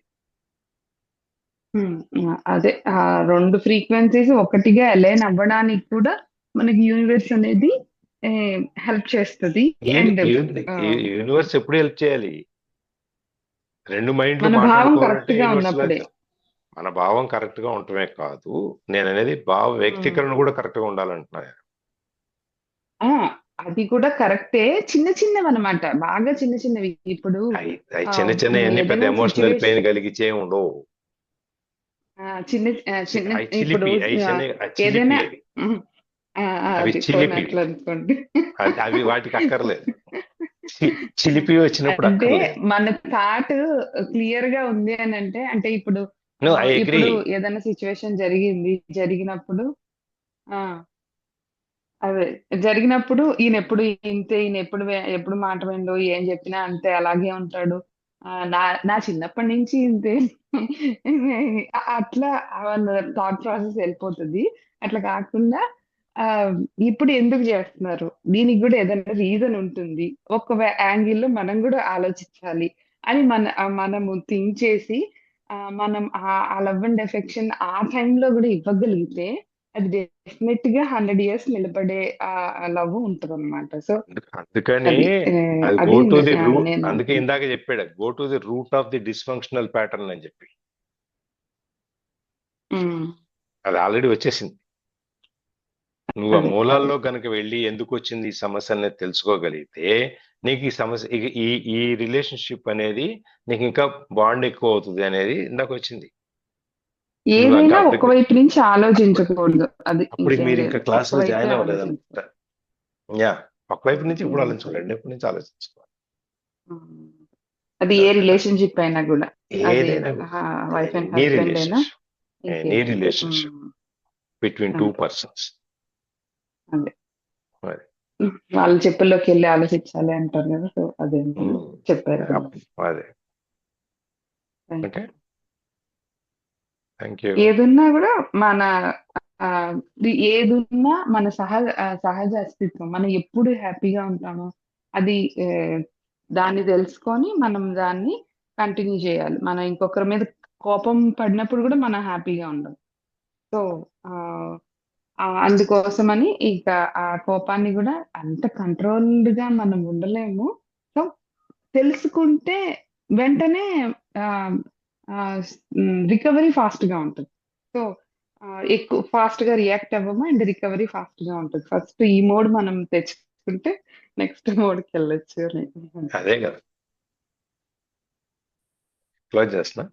అదే ఆ రెండు ఫ్రీక్వెన్సీస్ ఒకటిగా అలైన్ అవ్వడానికి కూడా మనకి యూనివర్స్ అనేది హెల్ప్ చేస్తుంది. అండ్ యూనివర్స్ ఎప్పుడు హెల్ప్ చేయాలి? రెండు మైండ్లు మన భావం కరెక్ట్ మాట్లాడుకోవాలంటే గా యూనివర్స్ ఉన్నప్పుడే. మన భావం కరెక్ట్ గా ఉండటమే కాదు, నేను అనేది భావ వ్యక్తీకరణ కూడా కరెక్ట్ గా ఉండాలంటున్నా. అది కూడా కరెక్టే, చిన్న చిన్నవి అనమాట, బాగా చిన్న చిన్నవి. ఇప్పుడు చిన్న చిన్న అన్ని పెద్ద ఎమోషనల్ పెయిన్ కలిగించే ఉండవు. చిన్న చిన్న అవి ఇప్పుడు చిలిపి ఏదైనా అవి అవి అది చిలిపి అట్లా అనుకోండి. అవి వాటికి అక్కర్లేదు. చిలిపి వచ్చినప్పుడు అంటే అక్కర్లేదు. మన థాట్ క్లియర్ గా ఉంది అని అంటే ఇప్పుడు ఐ అగ్రీ. ఇప్పుడు ఏదైనా సిచ్యువేషన్ జరిగినప్పుడు అదే జరిగినప్పుడు ఈయన ఎప్పుడు ఇంతే, ఈయన ఎప్పుడు మాట వినడు, ఏం చెప్పినా అంతే అలాగే ఉంటాడు, నా చిన్నప్పటి నుంచి ఇంతే అట్లా థాట్ ప్రాసెస్ వెళ్ళిపోతుంది. అట్లా కాకుండా ఇప్పుడు ఎందుకు చేస్తున్నారు, దీనికి కూడా ఏదైనా రీజన్ ఉంటుంది, ఒక యాంగిల్లో మనం కూడా ఆలోచించాలి అని మనము థింక్ చేసి మనం ఆ లవ్ అండ్ ఎఫెక్షన్ ఆ టైంలో కూడా ఇవ్వగలిగితే అది డెఫినెట్ గా 100 years నిలబడే లవ్ ఉంటుంది అనమాట. సో అందుకని అది అది అది గో టు ది రూట్. నేను అందుకే ఇందాక చెప్పాడు, go to the root of the dysfunctional pattern అని చెప్పి. అది ఆల్రెడీ వచ్చేసింది. నువ్వు ఆ అదే మూలాల్లో కనుక వెళ్ళి ఎందుకు వచ్చింది ఈ సమస్య అనేది తెలుసుకోగలిగితే నీకు ఈ సమస్య ఈ రిలేషన్షిప్ అనేది నీకు ఇంకా బాండ్ ఎక్కువ అవుతుంది అనేది ఇందాక వచ్చింది. ఏదైనా ఒకవైపు నుంచి ఆలోచించకూడదు. అది అప్పుడు మీరు ఇంకా క్లాస్ లో జాయిన్ అవ్వలేదు ఆలోచించాలి. ఒకవైపు నుంచి ఇప్పుడు ఆలోచించాలి, ఎప్పటి నుంచి ఆలోచించుకోవాలి. అది ఏ రిలేషన్షిప్ అయినా కూడా, ఏదైనా వైఫ్ అండ్ నీ హస్బెండ్ అయినా, రిలేషన్షిప్ బిట్వీన్ టూ పర్సన్స్. అదే వాళ్ళ చెప్పుల్లోకి వెళ్ళి ఆలోచించాలి అంటారు కదా. సో అదే చెప్పారు. అదే ఓకే, థ్యాంక్ యూ. ఏదున్నా కూడా ఏదున్నా మన సహజ అస్తిత్వం, మనం ఎప్పుడు హ్యాపీగా ఉంటామో అది దాన్ని తెలుసుకొని మనం దాన్ని కంటిన్యూ చేయాలి. మనం ఇంకొకరి మీద కోపం పడినప్పుడు కూడా మనం హ్యాపీగా ఉండాలి. సో అందుకోసమని ఇక ఆ కోపాన్ని కూడా అంత కంట్రోల్డ్ గా మనం ఉండలేము. సో తెలుసుకుంటే వెంటనే రికవరీ ఫాస్ట్ గా ఉంటుంది. సో ఎక్కువ ఫాస్ట్ గా రియాక్ట్ అవ్వము అండ్ రికవరీ ఫాస్ట్ గా ఉంటుంది. ఫస్ట్ ఈ మోడ్ మనం తెచ్చుకుంటే నెక్స్ట్ మోడ్కి వెళ్ళొచ్చు. అదే కదా, క్లోజ్ చేస్తున్నా.